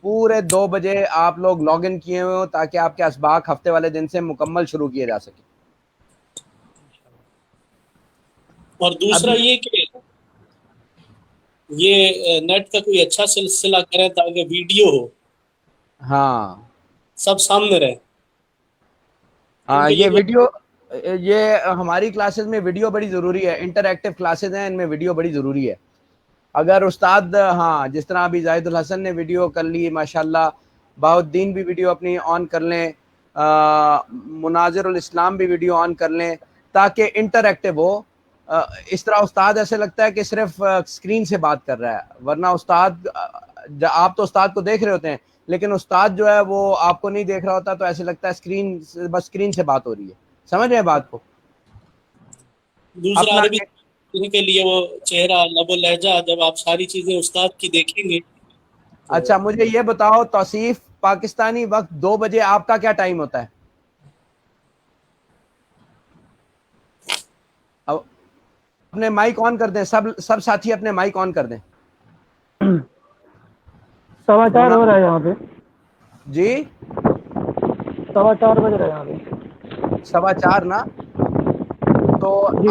[SPEAKER 8] پورے 2 بجے آپ لوگ لاگ ان کیے ہوئے ہو تاکہ آپ کے اسباق ہفتے والے دن سے مکمل شروع کیے جا سکیں.
[SPEAKER 6] اور دوسرا یہ کہ یہ نیٹ کا کوئی اچھا سلسلہ کریں تاکہ ویڈیو ہو،
[SPEAKER 8] ہاں
[SPEAKER 6] سب سامنے رہے.
[SPEAKER 8] ہاں، یہ ویڈیو، یہ ہماری کلاسز میں ویڈیو بڑی ضروری ہے، انٹر ایکٹیو کلاسز ہیں، ان میں ویڈیو بڑی ضروری ہے. اگر استاد، ہاں جس طرح ابھی زاہد الحسن نے ویڈیو کر لی ماشاءاللہ، بہاؤالدین بھی ویڈیو اپنی آن کر لیں، مناظر الاسلام بھی ویڈیو آن کر لیں تاکہ انٹر ایکٹیو ہو. اس طرح استاد ایسے لگتا ہے کہ صرف اسکرین سے بات کر رہا ہے، ورنہ استاد، آپ تو استاد کو دیکھ رہے ہوتے ہیں لیکن استاد جو ہے وہ آپ کو نہیں دیکھ رہا ہوتا، تو ایسے لگتا ہے اسکرین، بس اسکرین سے بات ہو رہی ہے. سمجھ رہے ہیں بات کو؟
[SPEAKER 6] دوسرا
[SPEAKER 8] اپنا
[SPEAKER 6] عربی کے لیے وہ چہرہ، لب و لہجہ، جب آپ ساری چیزیں استاد کی دیکھیں گے.
[SPEAKER 8] اچھا مجھے یہ بتاؤ، توصیف پاکستانی وقت 2 بجے آپ کا کیا ٹائم ہوتا ہے؟ اپنے مائک آن کر دیں، سب ساتھی اپنے مائک آن کر دیں.
[SPEAKER 9] 4:15 ہو رہا ہے یہاں پہ.
[SPEAKER 8] جی
[SPEAKER 9] 4:15 بج رہا ہے یہاں پہ.
[SPEAKER 8] 4:15 نا؟ تو
[SPEAKER 9] جی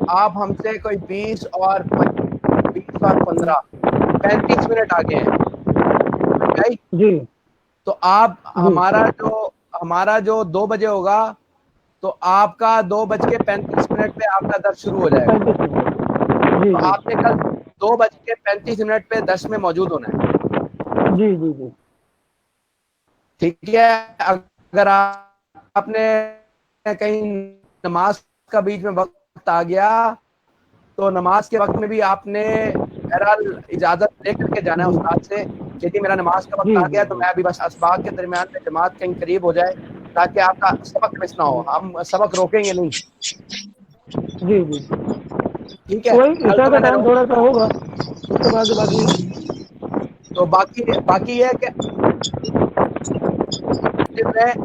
[SPEAKER 8] آپ ہم سے کوئی 20 اور 15 35 منٹ آگے ہیں.
[SPEAKER 9] جی
[SPEAKER 8] تو آپ ہمارا جو 2 بجے ہوگا تو آپ کا 2:35 پہ آپ کا درس شروع ہو جائے گا.
[SPEAKER 9] جی
[SPEAKER 8] تو آپ نے کل 2:35 پہ 10 میں موجود ہونا ہے.
[SPEAKER 9] جی جی جی
[SPEAKER 8] ٹھیک ہے. اگر آپ نے کہیں نماز کا بیچ میں وقت آ گیا تو نماز کے وقت میں بھی آپ نے بہرحال اجازت لے کر کے جانا ہے استاد سے کہ جی میرا نماز کا وقت آ گیا تو میں ابھی بس اسباق کے درمیان میں جماعت کہیں قریب ہو جائے تاکہ آپ کا سبق مس نہ ہو. ہم سبق روکیں گے نہیں.
[SPEAKER 9] جی جی
[SPEAKER 8] ٹھیک ہے.
[SPEAKER 9] وہی
[SPEAKER 8] کل
[SPEAKER 9] عشاء
[SPEAKER 8] تو
[SPEAKER 9] کا
[SPEAKER 8] میں نے
[SPEAKER 9] ٹائم تھوڑا سا ہوگا، اس کے بعد
[SPEAKER 8] تو باقی یہ ہے کہ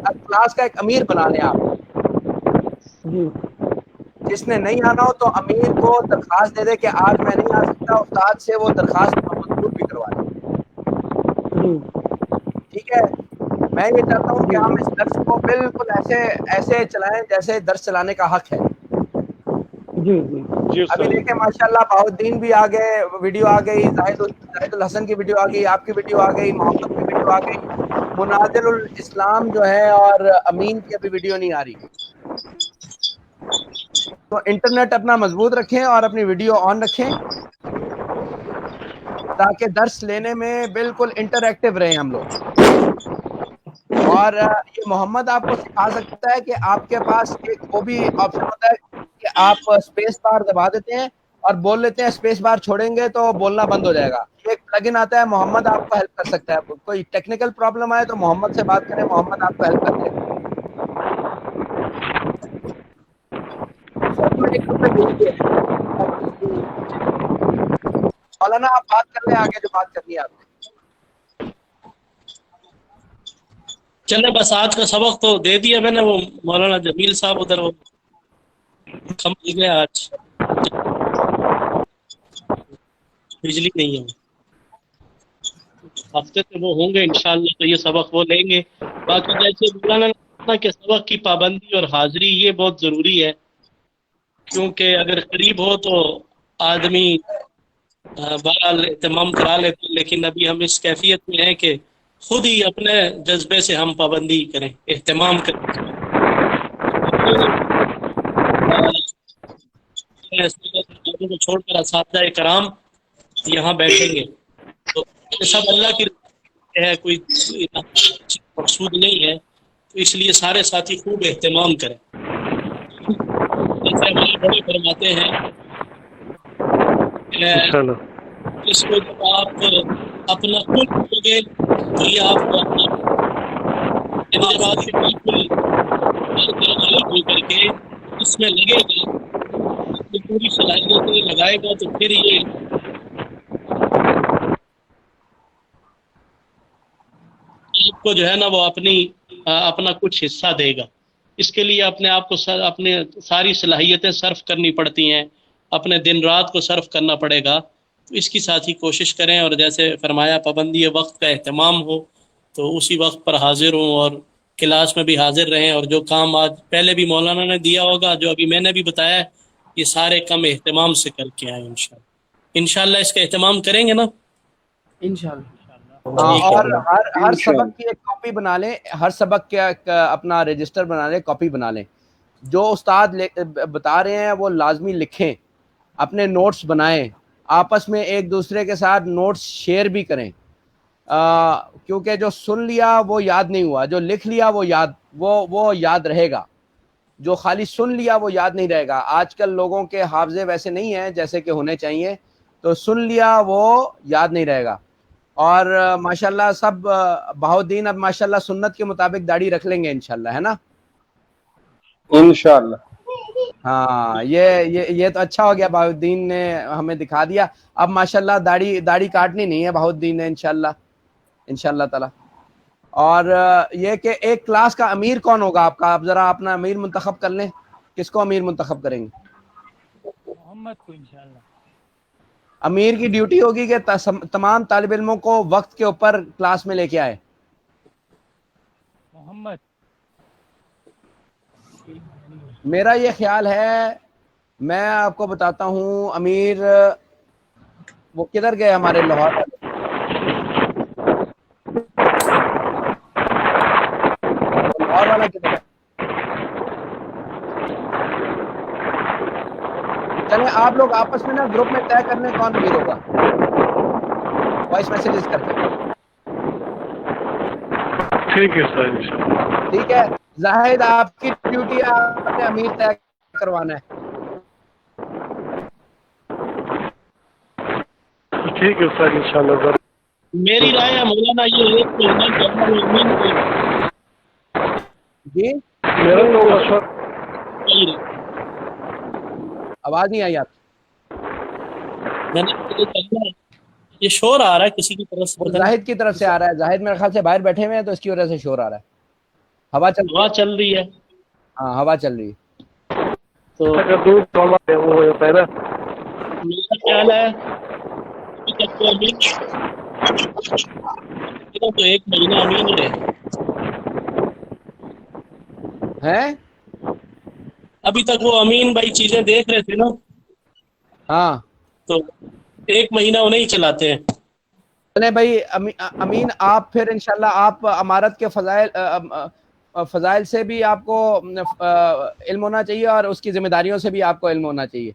[SPEAKER 8] کلاس کا ایک امیر بنا لیں آپ.
[SPEAKER 9] جی
[SPEAKER 8] جس نے نہیں آنا ہو تو امیر کو درخواست دے دے کہ آج میں نہیں آ سکتا, استاد سے وہ درخواست منظور بھی کروا لیں.
[SPEAKER 9] جی
[SPEAKER 8] ٹھیک ہے, میں یہ چاہتا ہوں کہ
[SPEAKER 9] جی
[SPEAKER 8] ہم اس درس کو بالکل ایسے چلائیں جیسے درس چلانے کا حق ہے.
[SPEAKER 9] جی جی
[SPEAKER 5] جی
[SPEAKER 8] ابھی
[SPEAKER 5] استاد
[SPEAKER 8] دیکھیں ماشاءاللہ بہاؤالدین بھی آ گئے, ویڈیو آ گئی, زاہد الحسن کی ویڈیو آ گئی, آپ کی ویڈیو آ گئی, محمد کی ویڈیو آ گئی. مناظر الاسلام جو ہے اور امین کی ابھی ویڈیو نہیں آ رہی. تو انٹرنیٹ اپنا مضبوط رکھیں اور اپنی ویڈیو آن رکھیں تاکہ درس لینے میں بالکل انٹریکٹیو رہیں ہم لوگ. اور یہ محمد آپ کو سکھا سکتا ہے کہ آپ کے پاس ایک وہ بھی آپشن ہوتا ہے کہ آپ اسپیس بار دبا دیتے ہیں اور بول لیتے ہیں, اسپیس بار چھوڑیں گے تو بولنا بند ہو جائے گا. ایک پلگن آتا ہے, محمد آپ کو ہیلپ کر سکتا ہے. کوئی ٹیکنیکل پرابلم آئے تو محمد سے بات کریں, محمد آپ کو ہیلپ کر دے گا. سر میں ایک روپے بھیج دیا ہے. مولانا آپ بات کر لیں آگے جو بات کرنی ہے آپ نے.
[SPEAKER 6] چلے بس آج کا سبق تو دے دیا میں نے, وہ مولانا جمیل صاحب ادھر وہ کم گئے آج, بجلی نہیں ہے, ہفتے سے وہ ہوں گے انشاءاللہ تو یہ سبق وہ لیں گے. باقی جیسے مولانا نے کہا کہ سبق کی پابندی اور حاضری یہ بہت ضروری ہے, کیونکہ اگر قریب ہو تو آدمی بہرحال اہتمام کرا لیتے, لیکن ابھی ہم اس کیفیت میں ہیں کہ خود ہی اپنے جذبے سے ہم پابندی کریں, اہتمام کریں. کو چھوڑ کر اساتذہ کرام یہاں بیٹھیں گے تو یہ سب اللہ کی ہے, کوئی مقصود نہیں ہے, تو اس لیے سارے ساتھی خوب اہتمام کریں. جیسے ہمارے بڑے فرماتے ہیں
[SPEAKER 5] انشاءاللہ.
[SPEAKER 6] اس کو جب آپ اپنا خود ہو گے تو یہ آپ کو اپنا جب آپ بالکل ہو کر کے اس میں لگے گا, اپنی پوری صلاحیتیں لگائے گا, تو پھر یہ آپ کو جو ہے نا وہ اپنا کچھ حصہ دے گا. اس کے لیے اپنے آپ کو اپنے ساری صلاحیتیں صرف کرنی پڑتی ہیں, اپنے دن رات کو صرف کرنا پڑے گا. تو اس کی ساتھی کوشش کریں, اور جیسے فرمایا پابندی وقت کا اہتمام ہو تو اسی وقت پر حاضر ہوں اور کلاس میں بھی حاضر رہیں. اور جو کام آج پہلے بھی مولانا نے دیا ہوگا, جو ابھی میں نے بھی بتایا, یہ سارے کم اہتمام سے کر کے آئیں انشاءاللہ. اس کا اہتمام کریں گے نا
[SPEAKER 3] انشاءاللہ.
[SPEAKER 8] اور ہر سبق کی ایک کاپی بنا لیں, ہر سبق کا اپنا رجسٹر بنا لیں, کاپی بنا لیں. جو استاد بتا رہے ہیں وہ لازمی لکھیں, اپنے نوٹس بنائیں, آپس میں ایک دوسرے کے ساتھ نوٹس شیئر بھی کریں, کیونکہ جو سن لیا وہ یاد نہیں ہوا, جو لکھ لیا وہ یاد رہے گا. جو خالی سن لیا وہ یاد نہیں رہے گا. آج کل لوگوں کے حافظے ویسے نہیں ہیں جیسے کہ ہونے چاہیے, تو سن لیا وہ یاد نہیں رہے گا. اور ماشاءاللہ سب بہاؤالدین اب ماشاءاللہ سنت کے مطابق داڑھی رکھ لیں گے انشاءاللہ, ہے نا؟
[SPEAKER 1] انشاءاللہ.
[SPEAKER 8] ہاں یہ تو اچھا ہو گیا, بہاؤالدین نے ہمیں دکھا دیا. اب ماشاءاللہ داڑھی کاٹنی نہیں ہے بہاؤالدین نے انشاءاللہ تعالی. اور یہ کہ ایک کلاس کا امیر کون ہوگا آپ کا, آپ ذرا اپنا امیر منتخب کر لیں. کس کو امیر منتخب کریں گے؟
[SPEAKER 4] محمد کو انشاءاللہ.
[SPEAKER 8] امیر کی ڈیوٹی ہوگی کہ تمام طالب علموں کو وقت کے اوپر کلاس میں لے کے آئے.
[SPEAKER 4] محمد
[SPEAKER 8] میرا یہ خیال ہے, میں آپ کو بتاتا ہوں, امیر وہ کدھر گئے ہمارے لاہور والا کدھر ہے؟ چلیں آپ لوگ آپس میں نا گروپ میں طے کر لیں کون امیر ہوگا, وائس میسیجز کر کے.
[SPEAKER 5] ٹھیک ہے سر انشاءاللہ.
[SPEAKER 8] ٹھیک ہے, زاہد آپ کی ڈیوٹی ہے, آپ نے امیر طے کروانا ہے.
[SPEAKER 5] ٹھیک ہے سر انشاءاللہ.
[SPEAKER 6] میری رائے ہے مولانا یہ ہے کہ
[SPEAKER 8] جی
[SPEAKER 5] میرا تو مشورہ,
[SPEAKER 8] آواز نہیں آئی آپ.
[SPEAKER 6] میں نے یہ شور آ رہا ہے کسی کی طرف سے؟
[SPEAKER 8] زاہد کی طرف سے آ رہا ہے. زاہد میرے خیال سے باہر بیٹھے ہوئے ہیں تو اس کی وجہ سے شور آ رہا ہے. ہوا چل رہی ہے. ہاں ہوا چل رہی ہے.
[SPEAKER 6] تو میرا خیال ہے تو 1 مہینہ امین
[SPEAKER 8] ہیں.
[SPEAKER 6] ابھی تک وہ امین بھائی چیزیں دیکھ رہے تھے نا.
[SPEAKER 8] ہاں
[SPEAKER 6] تو 1 مہینہ انہیں ہی چلاتے ہیں.
[SPEAKER 8] چلیں بھائی امین آپ پھر انشاءاللہ آپ امارت کے فضائل سے بھی آپ کو علم ہونا چاہیے اور اس کی ذمہ داریوں سے بھی آپ کو علم ہونا چاہیے.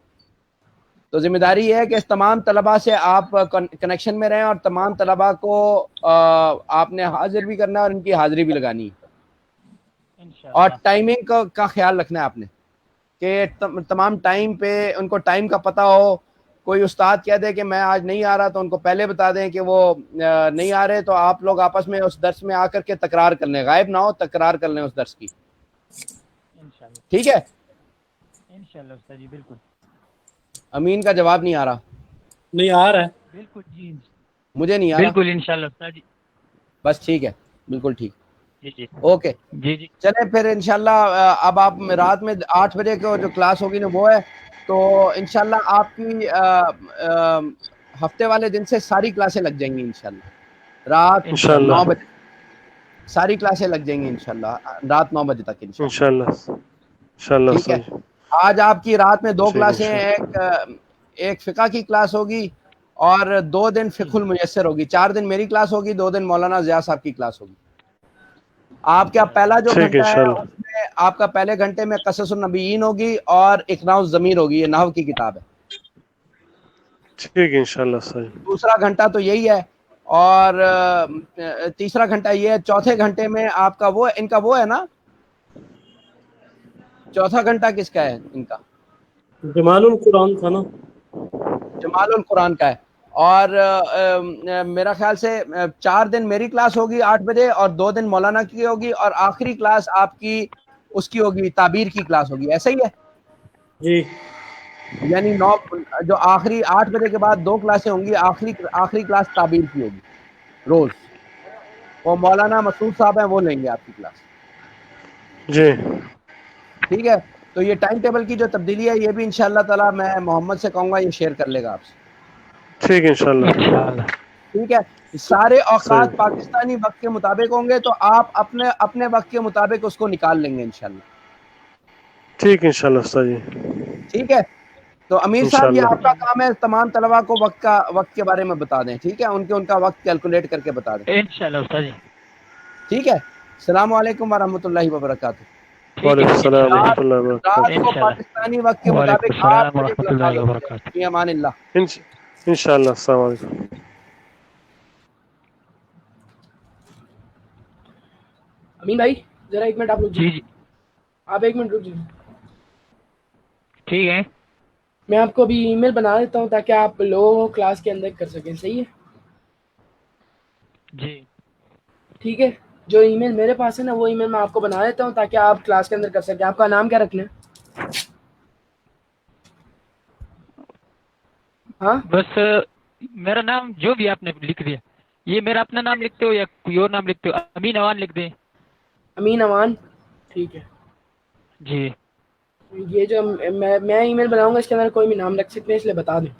[SPEAKER 8] تو ذمہ داری یہ ہے کہ تمام طلباء سے آپ کنیکشن میں رہیں اور تمام طلباء کو آپ نے حاضر بھی کرنا ہے اور ان کی حاضری بھی لگانی ہے. اور ٹائمنگ کا خیال رکھنا ہے آپ نے کہ تمام ٹائم پہ ان کو ٹائم کا پتہ ہو. کوئی استاد کہہ دے کہ میں آج نہیں آ رہا تو ان کو پہلے بتا دیں کہ وہ نہیں آ رہے, تو آپ لوگ آپس میں اس درس میں آ کر کے تکرار کر لیں, غائب نہ ہو, تکرار کر لیں اس درس کی. ٹھیک ہے
[SPEAKER 4] انشاءاللہ استاد جی بالکل.
[SPEAKER 8] امین کا جواب نہیں آ رہا.
[SPEAKER 6] نہیں آ رہا ہے
[SPEAKER 4] بالکل جی
[SPEAKER 8] مجھے نہیں آ رہا.
[SPEAKER 4] بالکل انشاءاللہ استاد جی.
[SPEAKER 8] بس ٹھیک ہے بالکل ٹھیک.
[SPEAKER 4] جی جی
[SPEAKER 8] اوکے
[SPEAKER 4] جی جی
[SPEAKER 8] چلیں پھر انشاءاللہ اب آپ رات میں 8 بجے کو جو کلاس ہوگی نا وہ ہے, تو انشاءاللہ آپ کی ہفتے والے دن سے ساری کلاسیں لگ جائیں گی انشاءاللہ رات 9 بجے. ساری کلاسیں لگ جائیں گی انشاءاللہ رات 9 بجے تک انشاءاللہ. ٹھیک ہے. آج آپ کی رات میں 2 کلاسیں ہیں, ایک فقہ کی کلاس ہوگی اور 2 دن فقہ المیسر ہوگی. 4 دن میری کلاس ہوگی, 2 دن مولانا ضیاء صاحب کی کلاس ہوگی. آپ کا پہلا جو گھنٹہ ہے اس میں آپ کا پہلے گھنٹے میں قصص النبیین ہوگی اور اقناع الضمیر ہوگی, یہ نحو کی کتاب ہے.
[SPEAKER 5] ٹھیک ہے انشاءاللہ صحیح.
[SPEAKER 8] دوسرا گھنٹہ تو یہی ہے اور تیسرا گھنٹہ یہ ہے. چوتھے گھنٹے میں آپ کا وہ ان کا وہ ہے نا, چوتھا گھنٹہ کس کا ہے ان کا؟
[SPEAKER 6] جمال القرآن تھا نا.
[SPEAKER 8] جمال القرآن کا ہے. اور میرا خیال سے 4 دن میری کلاس ہوگی 8 بجے اور 2 دن مولانا کی ہوگی اور آخری کلاس آپ کی اس کی ہوگی تعبیر کی کلاس ہوگی. ایسا ہی ہے
[SPEAKER 6] جی.
[SPEAKER 8] یعنی جو آخری 8 بجے کے بعد 2 کلاسیں ہوں گی, آخری کلاس تعبیر کی ہوگی روز. وہ مولانا مسعود صاحب ہیں, وہ لیں گے آپ کی کلاس.
[SPEAKER 5] جی
[SPEAKER 8] ٹھیک ہے. تو یہ ٹائم ٹیبل کی جو تبدیلی ہے یہ بھی انشاءاللہ تعالی میں محمد سے کہوں گا یہ شیئر کر لے گا آپ سے.
[SPEAKER 5] ٹھیک ہے انشاءاللہ.
[SPEAKER 8] ٹھیک ہے. سارے اوقات
[SPEAKER 5] صحیح.
[SPEAKER 8] پاکستانی وقت کے مطابق ہوں گے تو آپ اپنے وقت کے مطابق اس کو نکال لیں گے انشاءاللہ.
[SPEAKER 5] ٹھیک ہے انشاءاللہ استاد جی.
[SPEAKER 8] ٹھیک ہے. تو امیر صاحب یہ آپ کا کام ہے تمام طلباء کو وقت کے بارے میں بتا دیں. ٹھیک ہے, ان کا وقت کیلکولیٹ کر کے بتا دیں.
[SPEAKER 4] انشاءاللہ استاد جی.
[SPEAKER 8] ٹھیک ہے. السلام علیکم ورحمۃ اللہ وبرکاتہ.
[SPEAKER 5] وعلیکم السلام ورحمۃ اللہ وبرکاتہ.
[SPEAKER 8] رات کو پاکستانی وقت کے مطابق 8 بجے ملاقات ہوتی ہے. فی امان اللہ.
[SPEAKER 5] انشاءاللہ. السلام علیکم.
[SPEAKER 3] امین بھائی ذرا 1 منٹ آپ رک
[SPEAKER 4] جی
[SPEAKER 3] جائیں.
[SPEAKER 4] جی
[SPEAKER 3] آپ 1 منٹ رک جائیں.
[SPEAKER 4] ٹھیک ہے.
[SPEAKER 3] میں آپ کو ابھی ای میل بنا دیتا ہوں تاکہ آپ لوگوں کو کلاس کے اندر کر سکیں. صحیح ہے.
[SPEAKER 4] جی
[SPEAKER 3] ٹھیک ہے. جو ای میل میرے پاس ہے نا وہ ای میل میں آپ کو بنا دیتا ہوں تاکہ آپ کلاس کے اندر کر سکیں. آپ کا نام کیا رکھنا ہے؟ ہاں
[SPEAKER 4] بس میرا نام جو بھی آپ نے لکھ دیا, یہ میرا اپنا نام لکھتے ہو یا کوئی اور نام لکھتے ہو؟ امین اوان لکھ دیں.
[SPEAKER 3] امین اوان. ٹھیک ہے.
[SPEAKER 4] جی
[SPEAKER 3] یہ جو میں ای میل بناؤں گا اس کے اندر کوئی بھی نام رکھ سکتے ہیں, اس لیے بتا دیں.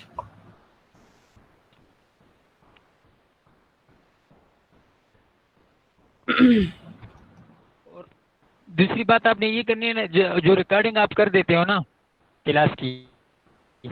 [SPEAKER 4] اور دوسری بات آپ نے یہ کرنی ہے نا, جو ریکارڈنگ آپ کر دیتے ہو نا کلاس کی,
[SPEAKER 3] جی